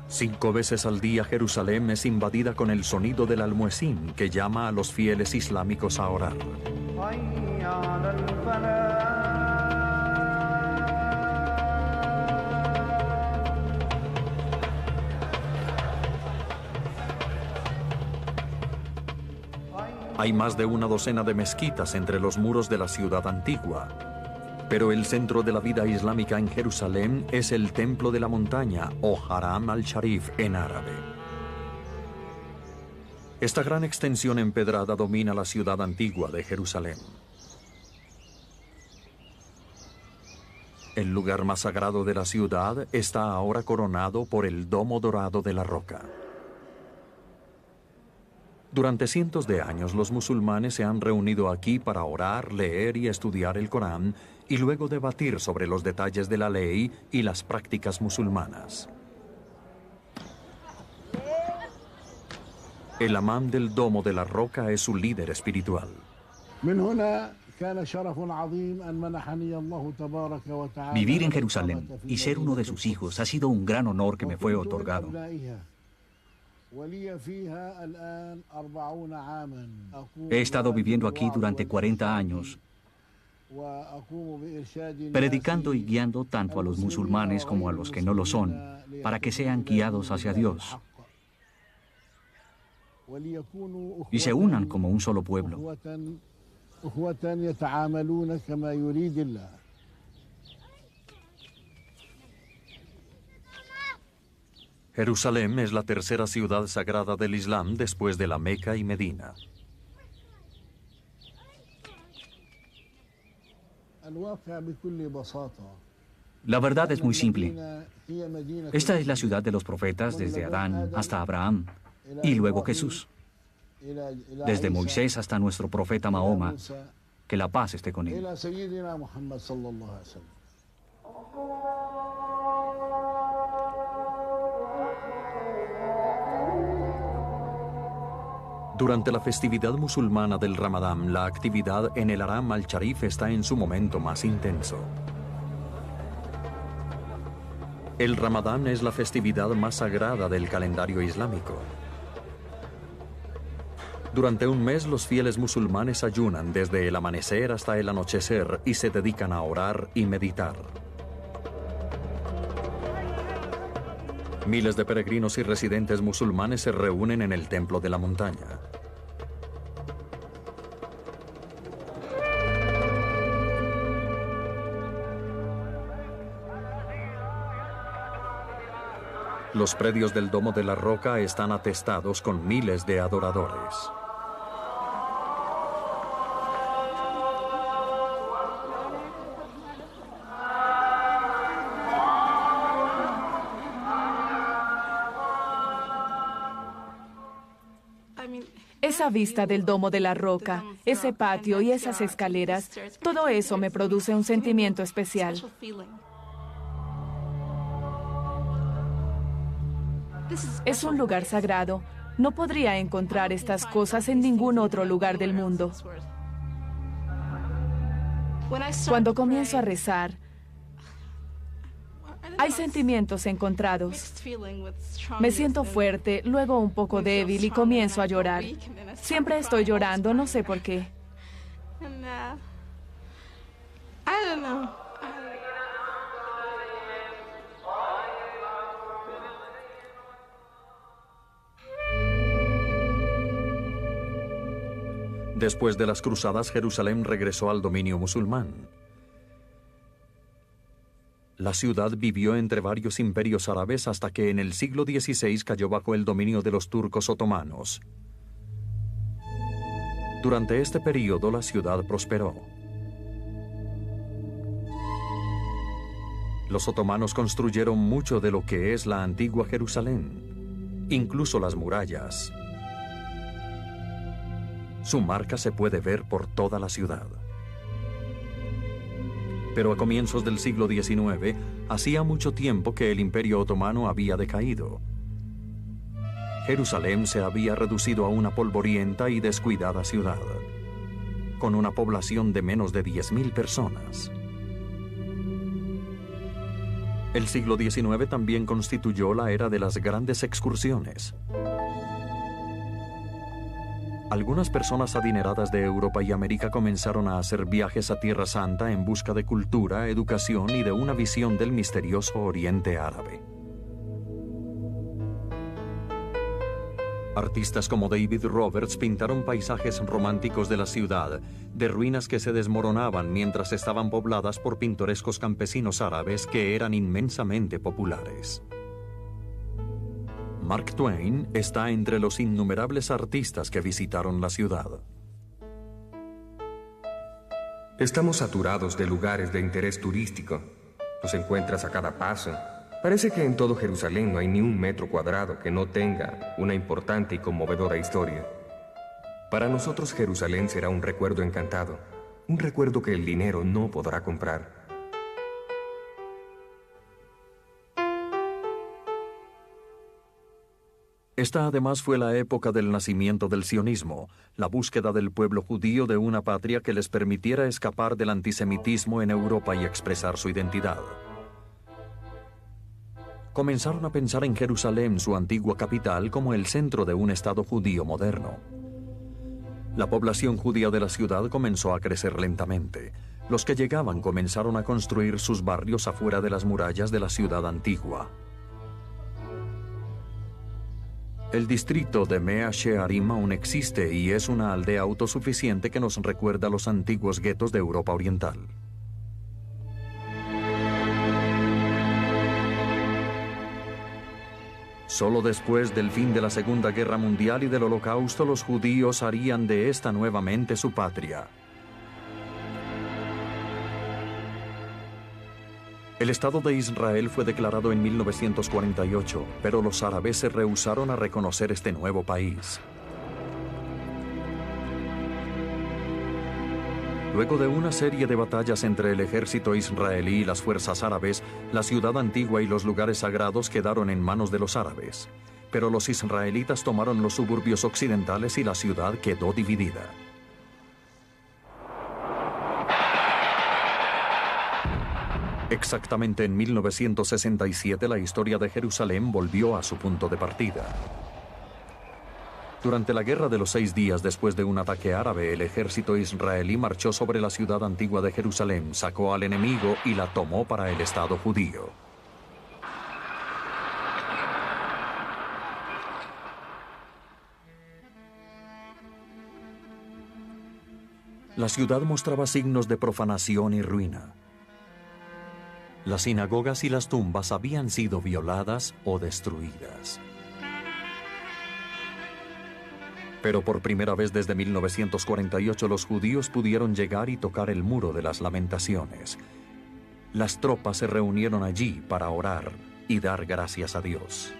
Cinco veces al día Jerusalén es invadida con el sonido del almuecín que llama a los fieles islámicos a orar. Hay más de una docena de mezquitas entre los muros de la ciudad antigua. Pero el centro de la vida islámica en Jerusalén es el Templo de la Montaña, o Haram al-Sharif en árabe. Esta gran extensión empedrada domina la ciudad antigua de Jerusalén. El lugar más sagrado de la ciudad está ahora coronado por el Domo Dorado de la Roca. Durante cientos de años los musulmanes se han reunido aquí para orar, leer y estudiar el Corán y luego debatir sobre los detalles de la ley y las prácticas musulmanas. El amán del Domo de la Roca es su líder espiritual. Vivir en Jerusalén y ser uno de sus hijos ha sido un gran honor que me fue otorgado. He estado viviendo aquí durante 40 años, predicando y guiando tanto a los musulmanes como a los que no lo son, para que sean guiados hacia Dios y se unan como un solo pueblo. Jerusalén es la tercera ciudad sagrada del Islam después de la Meca y Medina. La verdad es muy simple. Esta es la ciudad de los profetas desde Adán hasta Abraham y luego Jesús. Desde Moisés hasta nuestro profeta Mahoma, que la paz esté con él. Durante la festividad musulmana del Ramadán, la actividad en el Haram al-Sharif está en su momento más intenso. El Ramadán es la festividad más sagrada del calendario islámico. Durante un mes los fieles musulmanes ayunan desde el amanecer hasta el anochecer y se dedican a orar y meditar. Miles de peregrinos y residentes musulmanes se reúnen en el Templo de la Montaña. Los predios del Domo de la Roca están atestados con miles de adoradores. Esa vista del Domo de la Roca, ese patio y esas escaleras, todo eso me produce un sentimiento especial. Es un lugar sagrado. No podría encontrar estas cosas en ningún otro lugar del mundo. Cuando comienzo a rezar, hay sentimientos encontrados. Me siento fuerte, luego un poco débil y comienzo a llorar. Siempre estoy llorando, no sé por qué. Después de las cruzadas, Jerusalén regresó al dominio musulmán. La ciudad vivió entre varios imperios árabes hasta que en el siglo XVI cayó bajo el dominio de los turcos otomanos. Durante este periodo, la ciudad prosperó. Los otomanos construyeron mucho de lo que es la antigua Jerusalén, incluso las murallas. Su marca se puede ver por toda la ciudad. Pero a comienzos del siglo XIX, hacía mucho tiempo que el Imperio Otomano había decaído. Jerusalén se había reducido a una polvorienta y descuidada ciudad, con una población de menos de 10.000 personas. El siglo XIX también constituyó la era de las grandes excursiones. Algunas personas adineradas de Europa y América comenzaron a hacer viajes a Tierra Santa en busca de cultura, educación y de una visión del misterioso Oriente Árabe. Artistas como David Roberts pintaron paisajes románticos de la ciudad, de ruinas que se desmoronaban mientras estaban pobladas por pintorescos campesinos árabes que eran inmensamente populares. Mark Twain está entre los innumerables artistas que visitaron la ciudad. Estamos saturados de lugares de interés turístico. Los encuentras a cada paso. Parece que en todo Jerusalén no hay ni un metro cuadrado que no tenga una importante y conmovedora historia. Para nosotros Jerusalén será un recuerdo encantado, un recuerdo que el dinero no podrá comprar. Esta además fue la época del nacimiento del sionismo, la búsqueda del pueblo judío de una patria que les permitiera escapar del antisemitismo en Europa y expresar su identidad. Comenzaron a pensar en Jerusalén, su antigua capital, como el centro de un Estado judío moderno. La población judía de la ciudad comenzó a crecer lentamente. Los que llegaban comenzaron a construir sus barrios afuera de las murallas de la ciudad antigua. El distrito de Mea Shearim aún existe y es una aldea autosuficiente que nos recuerda a los antiguos guetos de Europa Oriental. Solo después del fin de la Segunda Guerra Mundial y del Holocausto, los judíos harían de esta nuevamente su patria. El Estado de Israel fue declarado en 1948, pero los árabes se rehusaron a reconocer este nuevo país. Luego de una serie de batallas entre el ejército israelí y las fuerzas árabes, la ciudad antigua y los lugares sagrados quedaron en manos de los árabes. Pero los israelitas tomaron los suburbios occidentales y la ciudad quedó dividida. Exactamente en 1967, la historia de Jerusalén volvió a su punto de partida. Durante la Guerra de los 6 días después de un ataque árabe, el ejército israelí marchó sobre la ciudad antigua de Jerusalén, sacó al enemigo y la tomó para el Estado judío. La ciudad mostraba signos de profanación y ruina. Las sinagogas y las tumbas habían sido violadas o destruidas. Pero por primera vez desde 1948 los judíos pudieron llegar y tocar el muro de las lamentaciones. Las tropas se reunieron allí para orar y dar gracias a Dios.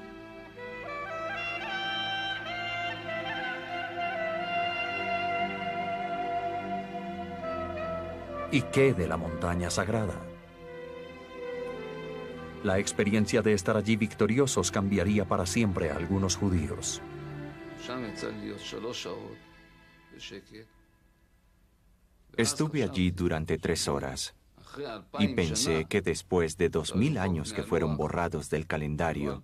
¿Y qué de la montaña sagrada? La experiencia de estar allí victoriosos cambiaría para siempre a algunos judíos. Estuve allí durante 3 horas y pensé que después de 2000 años que fueron borrados del calendario,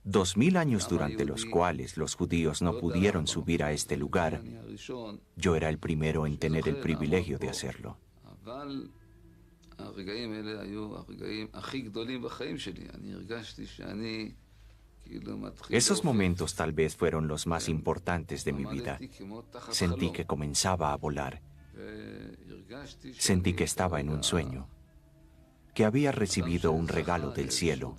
2000 años durante los cuales los judíos no pudieron subir a este lugar, yo era el primero en tener el privilegio de hacerlo. Esos momentos tal vez fueron los más importantes de mi vida. Sentí que comenzaba a volar. Sentí que estaba en un sueño, que había recibido un regalo del cielo.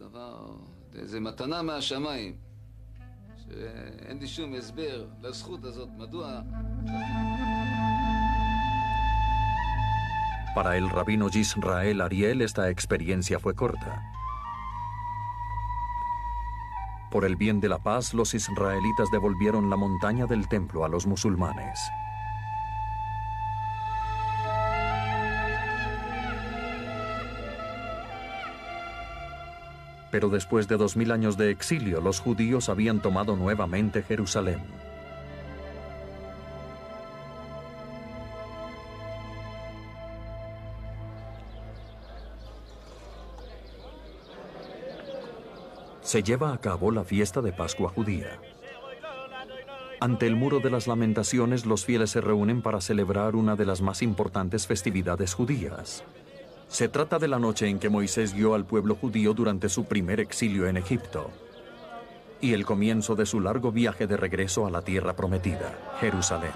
Para el rabino Yisrael Ariel, esta experiencia fue corta. Por el bien de la paz, los israelitas devolvieron la montaña del templo a los musulmanes. Pero después de 2000 años de exilio, los judíos habían tomado nuevamente Jerusalén. Se lleva a cabo la fiesta de Pascua judía. Ante el Muro de las Lamentaciones, los fieles se reúnen para celebrar una de las más importantes festividades judías. Se trata de la noche en que Moisés guió al pueblo judío durante su primer exilio en Egipto. y el comienzo de su largo viaje de regreso a la tierra prometida, Jerusalén.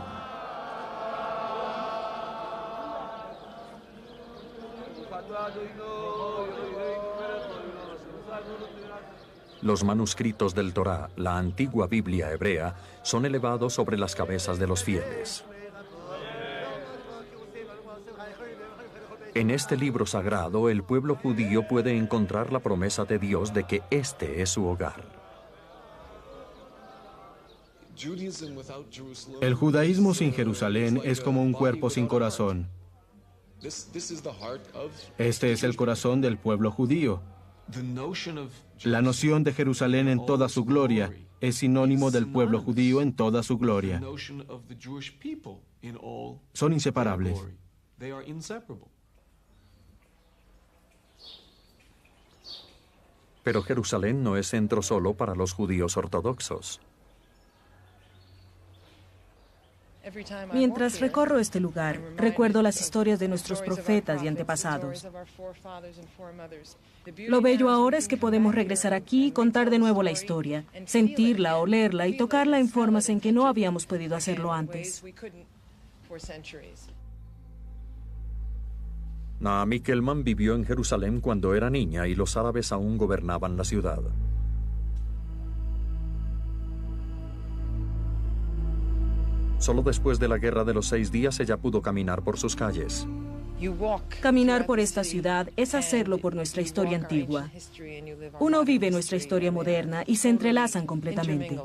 Los manuscritos del Torá, la antigua Biblia hebrea, son elevados sobre las cabezas de los fieles. En este libro sagrado, el pueblo judío puede encontrar la promesa de Dios de que este es su hogar. El judaísmo sin Jerusalén es como un cuerpo sin corazón. Este es el corazón del pueblo judío. La noción de Jerusalén en toda su gloria es sinónimo del pueblo judío en toda su gloria. Son inseparables. Pero Jerusalén no es centro solo para los judíos ortodoxos. Mientras recorro este lugar, recuerdo las historias de nuestros profetas y antepasados. Lo bello ahora es que podemos regresar aquí y contar de nuevo la historia, sentirla, olerla y tocarla en formas en que no habíamos podido hacerlo antes. Naomi Kelman vivió en Jerusalén cuando era niña y los árabes aún gobernaban la ciudad. Solo después de la Guerra de los 6 días ella pudo caminar por sus calles. Caminar por esta ciudad es hacerlo por nuestra historia antigua. Uno vive nuestra historia moderna y se entrelazan completamente.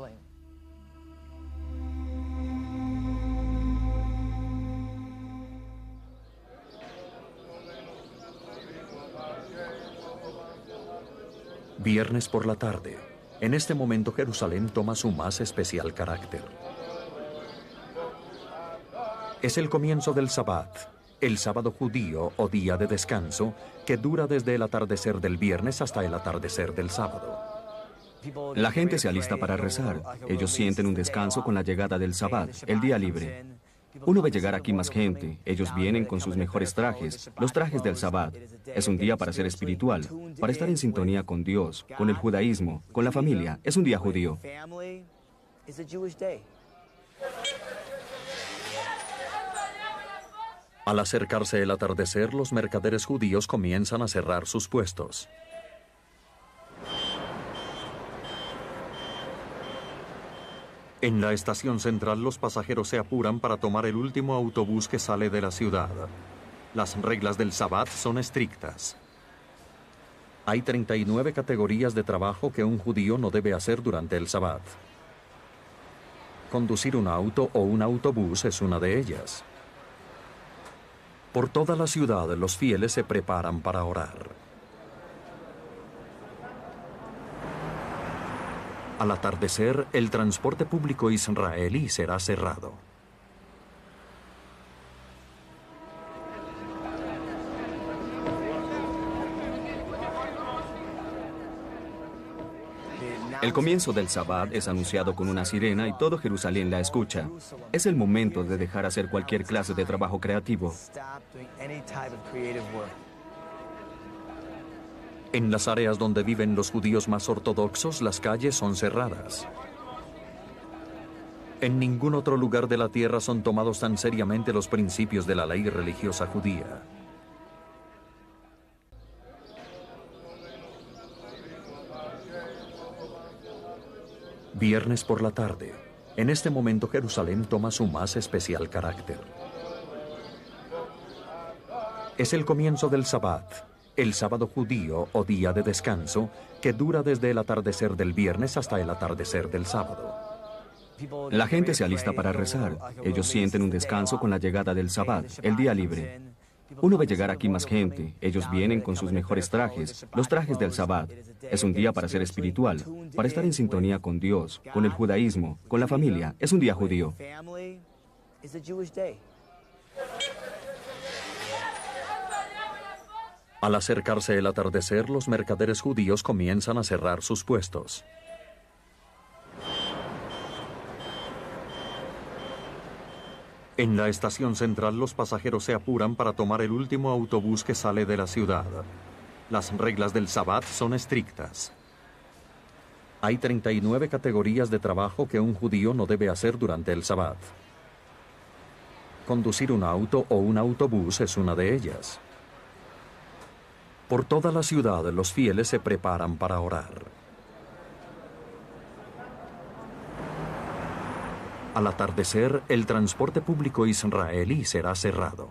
Viernes por la tarde. En este momento Jerusalén toma su más especial carácter. Es el comienzo del Sabbat, el sábado judío o día de descanso, que dura desde el atardecer del viernes hasta el atardecer del sábado. La gente se alista para rezar. Ellos sienten un descanso con la llegada del Sabbat, el día libre. Uno ve llegar aquí más gente. Ellos vienen con sus mejores trajes, los trajes del Sabbat. Es un día para ser espiritual, para estar en sintonía con Dios, con el judaísmo, con la familia. Es un día judío. Al acercarse el atardecer, los mercaderes judíos comienzan a cerrar sus puestos. En la estación central, los pasajeros se apuran para tomar el último autobús que sale de la ciudad. Las reglas del Sabbat son estrictas. Hay 39 categorías de trabajo que un judío no debe hacer durante el Sabbat. Conducir un auto o un autobús es una de ellas. Por toda la ciudad, los fieles se preparan para orar. Al atardecer, el transporte público israelí será cerrado. El comienzo del Sabbat es anunciado con una sirena y todo Jerusalén la escucha. Es el momento de dejar hacer cualquier clase de trabajo creativo. En las áreas donde viven los judíos más ortodoxos, las calles son cerradas. En ningún otro lugar de la tierra son tomados tan seriamente los principios de la ley religiosa judía. Viernes por la tarde. En este momento Jerusalén toma su más especial carácter. Es el comienzo del Sabbat, el sábado judío o día de descanso, que dura desde el atardecer del viernes hasta el atardecer del sábado. La gente se alista para rezar. Ellos sienten un descanso con la llegada del Sabbat, el día libre. Uno ve llegar aquí más gente. Ellos vienen con sus mejores trajes, los trajes del Sabbat. Es un día para ser espiritual, para estar en sintonía con Dios, con el judaísmo, con la familia. Es un día judío. Al acercarse el atardecer, los mercaderes judíos comienzan a cerrar sus puestos. En la estación central, los pasajeros se apuran para tomar el último autobús que sale de la ciudad. Las reglas del Sabbat son estrictas. Hay 39 categorías de trabajo que un judío no debe hacer durante el Sabbat. Conducir un auto o un autobús es una de ellas. Por toda la ciudad, los fieles se preparan para orar. Al atardecer, el transporte público israelí será cerrado.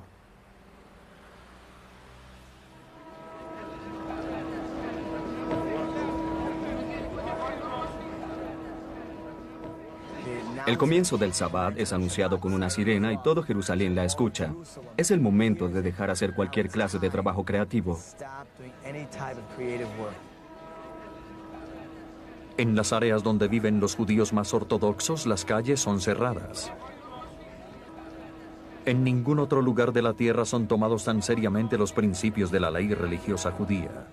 El comienzo del Sabbat es anunciado con una sirena y todo Jerusalén la escucha. Es el momento de dejar hacer cualquier clase de trabajo creativo. En las áreas donde viven los judíos más ortodoxos, las calles son cerradas. En ningún otro lugar de la tierra son tomados tan seriamente los principios de la ley religiosa judía.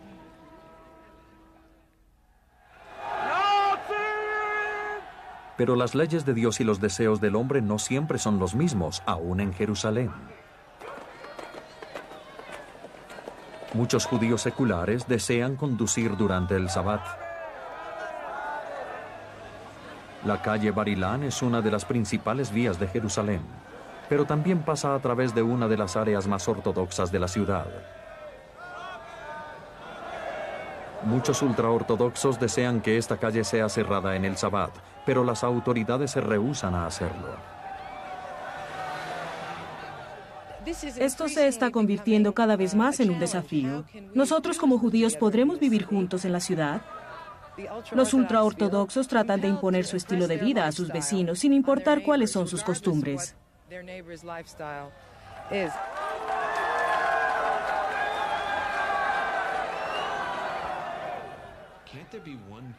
Pero las leyes de Dios y los deseos del hombre no siempre son los mismos, aún en Jerusalén. Muchos judíos seculares desean conducir durante el Sabbat. La calle Barilán es una de las principales vías de Jerusalén, pero también pasa a través de una de las áreas más ortodoxas de la ciudad. Muchos ultraortodoxos desean que esta calle sea cerrada en el Sabbat, pero las autoridades se rehúsan a hacerlo. Esto se está convirtiendo cada vez más en un desafío. ¿Nosotros como judíos podremos vivir juntos en la ciudad? Los ultraortodoxos tratan de imponer su estilo de vida a sus vecinos, sin importar cuáles son sus costumbres.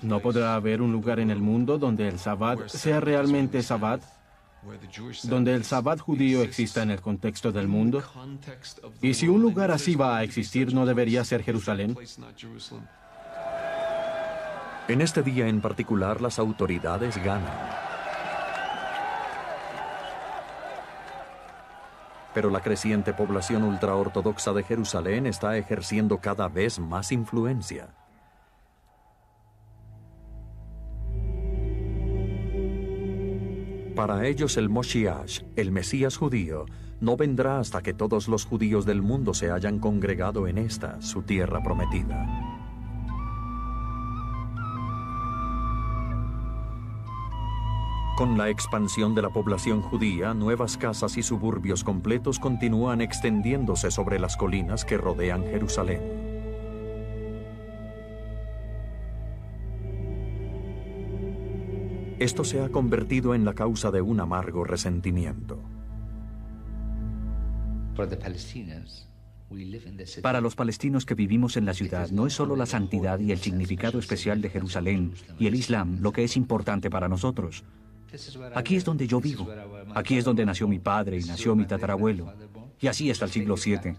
¿No podrá haber un lugar en el mundo donde el Sabbat sea realmente Sabbat? ¿Donde el Sabbat judío exista en el contexto del mundo? Y si un lugar así va a existir, ¿no debería ser Jerusalén? En este día en particular, las autoridades ganan. Pero la creciente población ultraortodoxa de Jerusalén está ejerciendo cada vez más influencia. Para ellos el Moshiach, el Mesías judío, no vendrá hasta que todos los judíos del mundo se hayan congregado en esta, su tierra prometida. Con la expansión de la población judía, nuevas casas y suburbios completos continúan extendiéndose sobre las colinas que rodean Jerusalén. Esto se ha convertido en la causa de un amargo resentimiento. Para los palestinos que vivimos en la ciudad, no es solo la santidad y el significado especial de Jerusalén y el Islam lo que es importante para nosotros. Aquí es donde yo vivo. Aquí es donde nació mi padre y nació mi tatarabuelo. Y así hasta el siglo VII.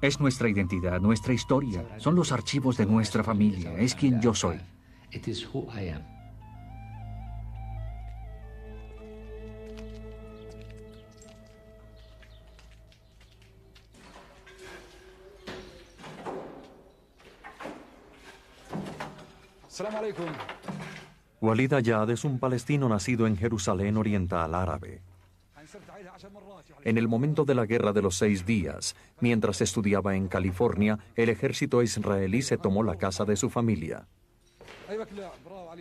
Es nuestra identidad, nuestra historia. Son los archivos de nuestra familia. Es quien yo soy. Walid Ayad es un palestino nacido en Jerusalén Oriental Árabe. En el momento de la Guerra de los 6 días, mientras estudiaba en California, el ejército israelí se tomó la casa de su familia.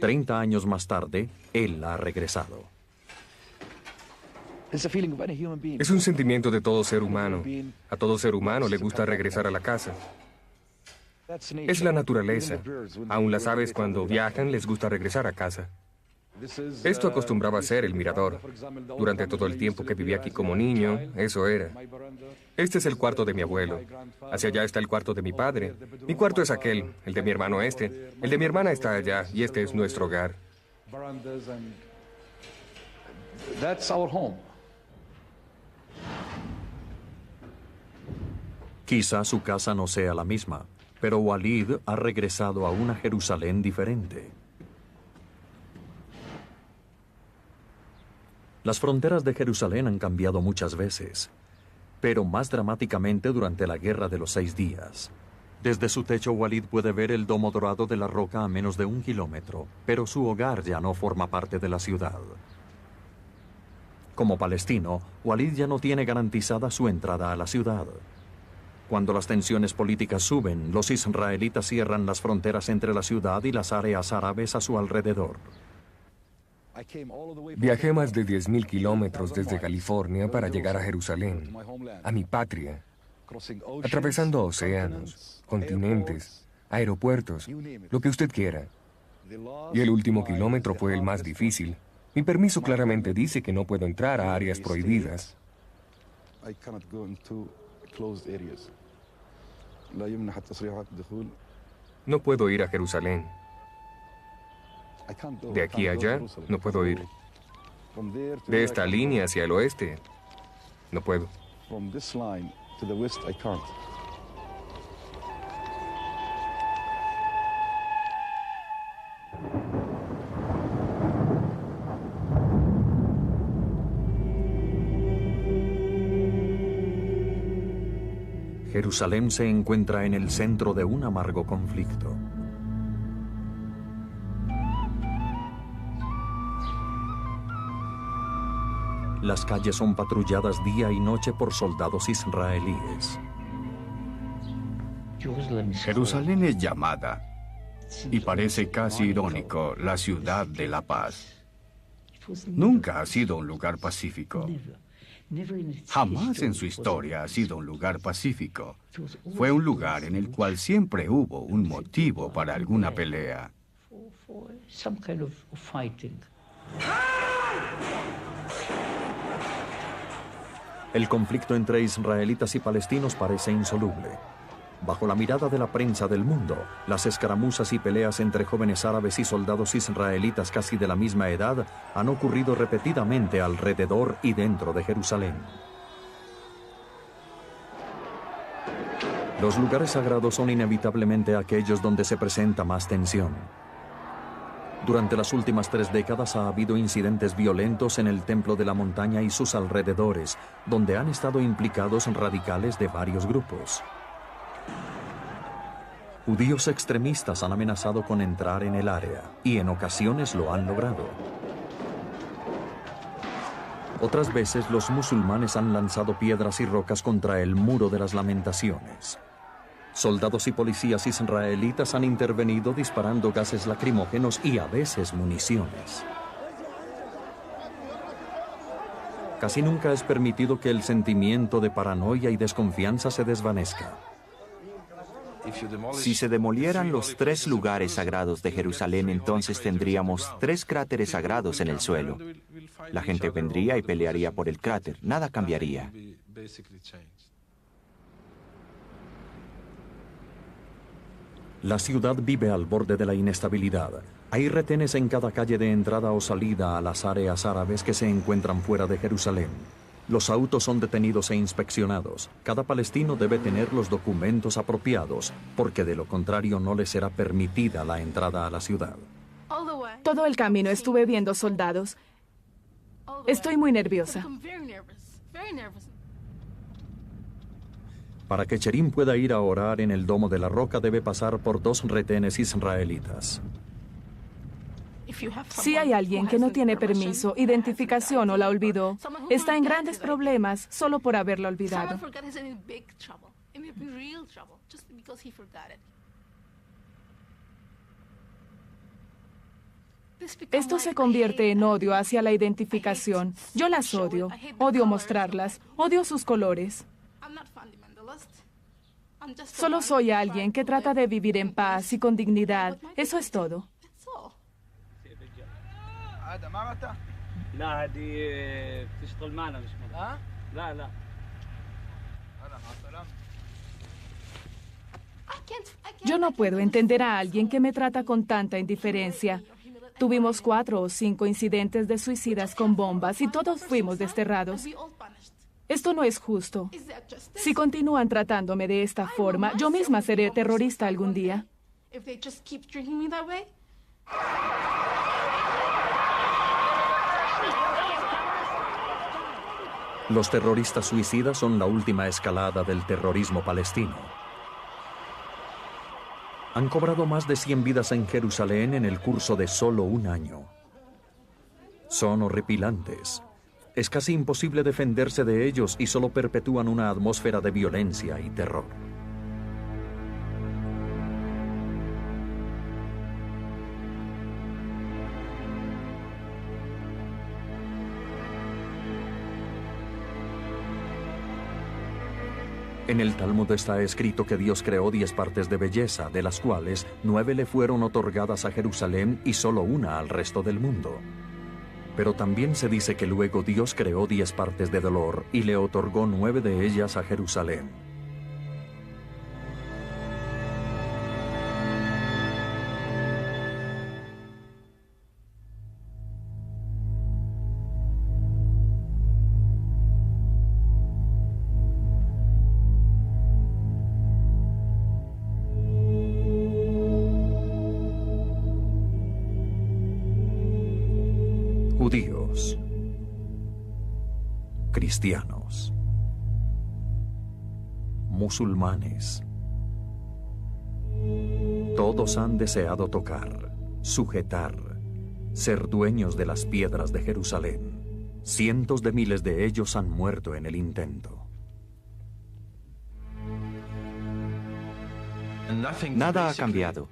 30 años más tarde, él ha regresado. Es un sentimiento de todo ser humano. A todo ser humano le gusta regresar a la casa. Es la naturaleza. Aún las aves cuando viajan les gusta regresar a casa. Esto acostumbraba a ser el mirador. Durante todo el tiempo que viví aquí como niño, eso era. Este es el cuarto de mi abuelo. Hacia allá está el cuarto de mi padre. Mi cuarto es aquel, el de mi hermano este. El de mi hermana está allá y este es nuestro hogar. Quizá su casa no sea la misma, pero Walid ha regresado a una Jerusalén diferente. Las fronteras de Jerusalén han cambiado muchas veces, pero más dramáticamente durante la Guerra de los 6 días. Desde su techo, Walid puede ver el domo dorado de la roca a menos de 1 kilómetro, pero su hogar ya no forma parte de la ciudad. Como palestino, Walid ya no tiene garantizada su entrada a la ciudad. Cuando las tensiones políticas suben, los israelitas cierran las fronteras entre la ciudad y las áreas árabes a su alrededor. Viajé más de 10.000 kilómetros desde California para llegar a Jerusalén, a mi patria, atravesando océanos, continentes, aeropuertos, lo que usted quiera. Y el último kilómetro fue el más difícil. Mi permiso claramente dice que no puedo entrar a áreas prohibidas. No puedo ir a Jerusalén. De aquí a allá, no puedo ir. De esta línea hacia el oeste, no puedo. Jerusalén se encuentra en el centro de un amargo conflicto. Las calles son patrulladas día y noche por soldados israelíes. Jerusalén es llamada, y parece casi irónico, la ciudad de la paz. Nunca ha sido un lugar pacífico. Jamás en su historia ha sido un lugar pacífico. Fue un lugar en el cual siempre hubo un motivo para alguna pelea. El conflicto entre israelitas y palestinos parece insoluble. Bajo la mirada de la prensa del mundo, las escaramuzas y peleas entre jóvenes árabes y soldados israelitas casi de la misma edad han ocurrido repetidamente alrededor y dentro de Jerusalén. Los lugares sagrados son inevitablemente aquellos donde se presenta más tensión. Durante las últimas 3 décadas ha habido incidentes violentos en el Templo de la Montaña y sus alrededores, donde han estado implicados radicales de varios grupos. Judíos extremistas han amenazado con entrar en el área, y en ocasiones lo han logrado. Otras veces los musulmanes han lanzado piedras y rocas contra el Muro de las Lamentaciones. Soldados y policías israelitas han intervenido disparando gases lacrimógenos y a veces municiones. Casi nunca es permitido que el sentimiento de paranoia y desconfianza se desvanezca. Si se demolieran los 3 lugares sagrados de Jerusalén, entonces tendríamos 3 cráteres sagrados en el suelo. La gente vendría y pelearía por el cráter. Nada cambiaría. La ciudad vive al borde de la inestabilidad. Hay retenes en cada calle de entrada o salida a las áreas árabes que se encuentran fuera de Jerusalén. Los autos son detenidos e inspeccionados. Cada palestino debe tener los documentos apropiados, porque de lo contrario no le será permitida la entrada a la ciudad. Todo el camino estuve viendo soldados. Estoy muy nerviosa. Para que Cherim pueda ir a orar en el Domo de la Roca, debe pasar por 2 retenes israelitas. Si hay alguien que no tiene permiso, identificación o la olvidó, está en grandes problemas solo por haberla olvidado. Esto se convierte en odio hacia la identificación. Yo las odio. Odio mostrarlas. Odio sus colores. Solo soy alguien que trata de vivir en paz y con dignidad. Eso es todo. Yo no puedo entender a alguien que me trata con tanta indiferencia. Tuvimos 4 o 5 incidentes de suicidas con bombas y todos fuimos desterrados. Esto no es justo. Si continúan tratándome de esta forma, yo misma seré terrorista algún día. Los terroristas suicidas son la última escalada del terrorismo palestino. Han cobrado más de 100 vidas en Jerusalén en el curso de solo un año. Son horripilantes. Es casi imposible defenderse de ellos y solo perpetúan una atmósfera de violencia y terror. En el Talmud está escrito que Dios creó 10 partes de belleza, de las cuales 9 le fueron otorgadas a Jerusalén y solo una al resto del mundo. Pero también se dice que luego Dios creó 10 partes de dolor y le otorgó 9 de ellas a Jerusalén. Judíos, cristianos, musulmanes, todos han deseado tocar, sujetar, ser dueños de las piedras de Jerusalén. Cientos de miles de ellos han muerto en el intento. Nada ha cambiado.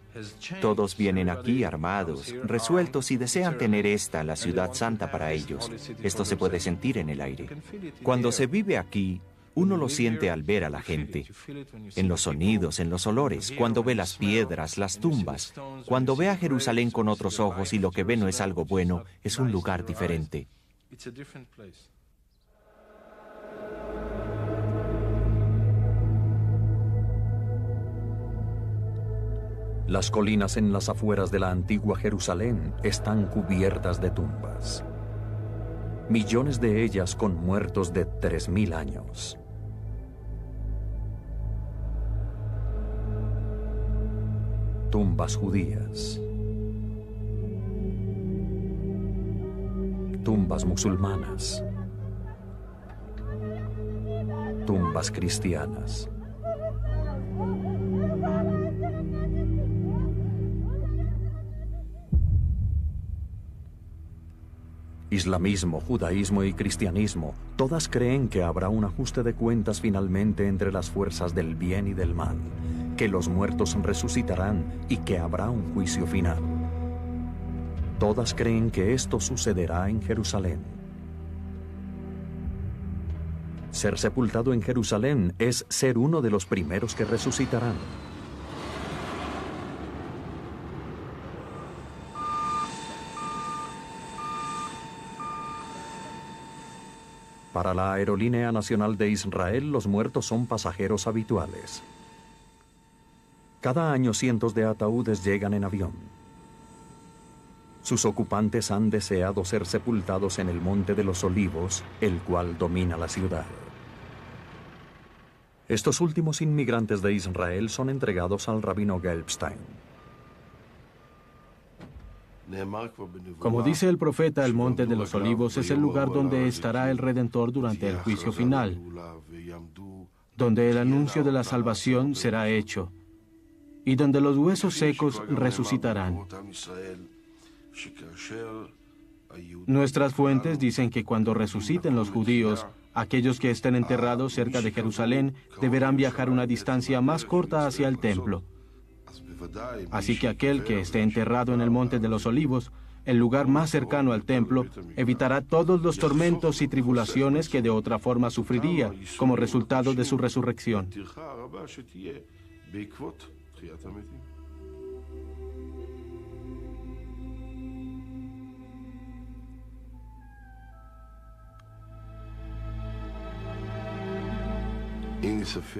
Todos vienen aquí armados, resueltos y desean tener esta, la ciudad santa, para ellos. Esto se puede sentir en el aire. Cuando se vive aquí, uno lo siente al ver a la gente. En los sonidos, en los olores, cuando ve las piedras, las tumbas, cuando ve a Jerusalén con otros ojos y lo que ve no es algo bueno, es un lugar diferente. Las colinas en las afueras de la antigua Jerusalén están cubiertas de tumbas. Millones de ellas con muertos de 3000 años. Tumbas judías. Tumbas musulmanas. Tumbas cristianas. Islamismo, judaísmo y cristianismo, todas creen que habrá un ajuste de cuentas finalmente entre las fuerzas del bien y del mal, que los muertos resucitarán y que habrá un juicio final. Todas creen que esto sucederá en Jerusalén. Ser sepultado en Jerusalén es ser uno de los primeros que resucitarán. Para la Aerolínea Nacional de Israel, los muertos son pasajeros habituales. Cada año cientos de ataúdes llegan en avión. Sus ocupantes han deseado ser sepultados en el Monte de los Olivos, el cual domina la ciudad. Estos últimos inmigrantes de Israel son entregados al rabino Gelbstein. Como dice el profeta, el Monte de los Olivos es el lugar donde estará el Redentor durante el juicio final, donde el anuncio de la salvación será hecho y donde los huesos secos resucitarán. Nuestras fuentes dicen que cuando resuciten los judíos, aquellos que estén enterrados cerca de Jerusalén deberán viajar una distancia más corta hacia el templo. Así que aquel que esté enterrado en el Monte de los Olivos, el lugar más cercano al templo, evitará todos los tormentos y tribulaciones que de otra forma sufriría como resultado de su resurrección.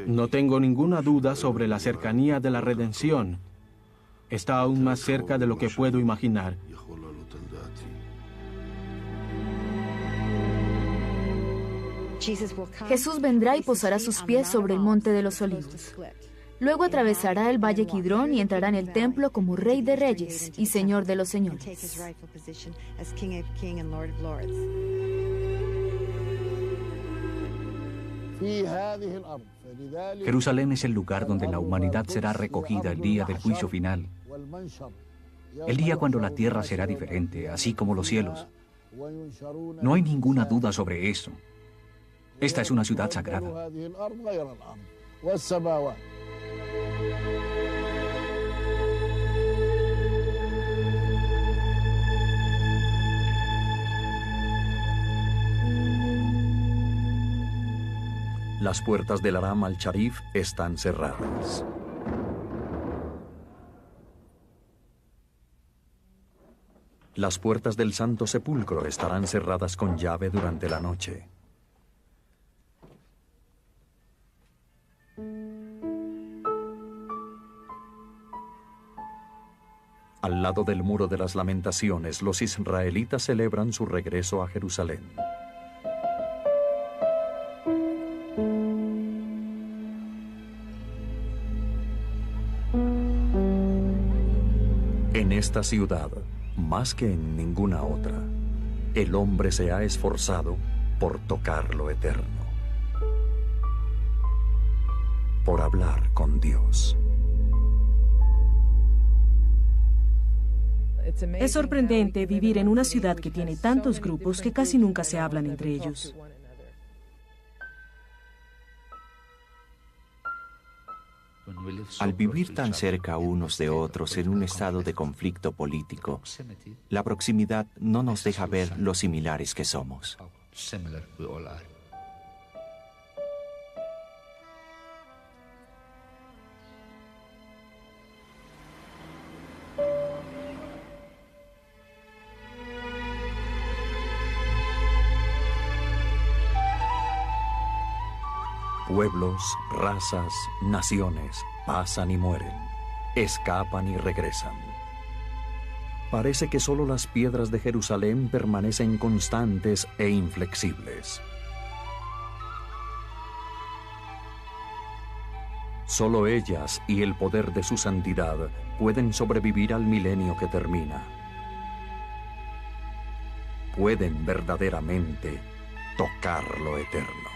No tengo ninguna duda sobre la cercanía de la redención. Está aún más cerca de lo que puedo imaginar. Jesús vendrá y posará sus pies sobre el Monte de los Olivos. Luego atravesará el valle Kidrón y entrará en el templo como Rey de Reyes y Señor de los Señores. Jerusalén es el lugar donde la humanidad será recogida el día del juicio final. El día cuando la tierra será diferente, así como los cielos. No hay ninguna duda sobre eso. Esta es una ciudad sagrada. Las puertas del Aram al-Sharif están cerradas. Las puertas del Santo Sepulcro estarán cerradas con llave durante la noche. Al lado del Muro de las Lamentaciones, los israelitas celebran su regreso a Jerusalén. En esta ciudad, más que en ninguna otra, el hombre se ha esforzado por tocar lo eterno, por hablar con Dios. Es sorprendente vivir en una ciudad que tiene tantos grupos que casi nunca se hablan entre ellos. Al vivir tan cerca unos de otros en un estado de conflicto político, la proximidad no nos deja ver lo similares que somos. Pueblos, razas, naciones pasan y mueren, escapan y regresan. Parece que solo las piedras de Jerusalén permanecen constantes e inflexibles. Solo ellas y el poder de su santidad pueden sobrevivir al milenio que termina. Pueden verdaderamente tocar lo eterno.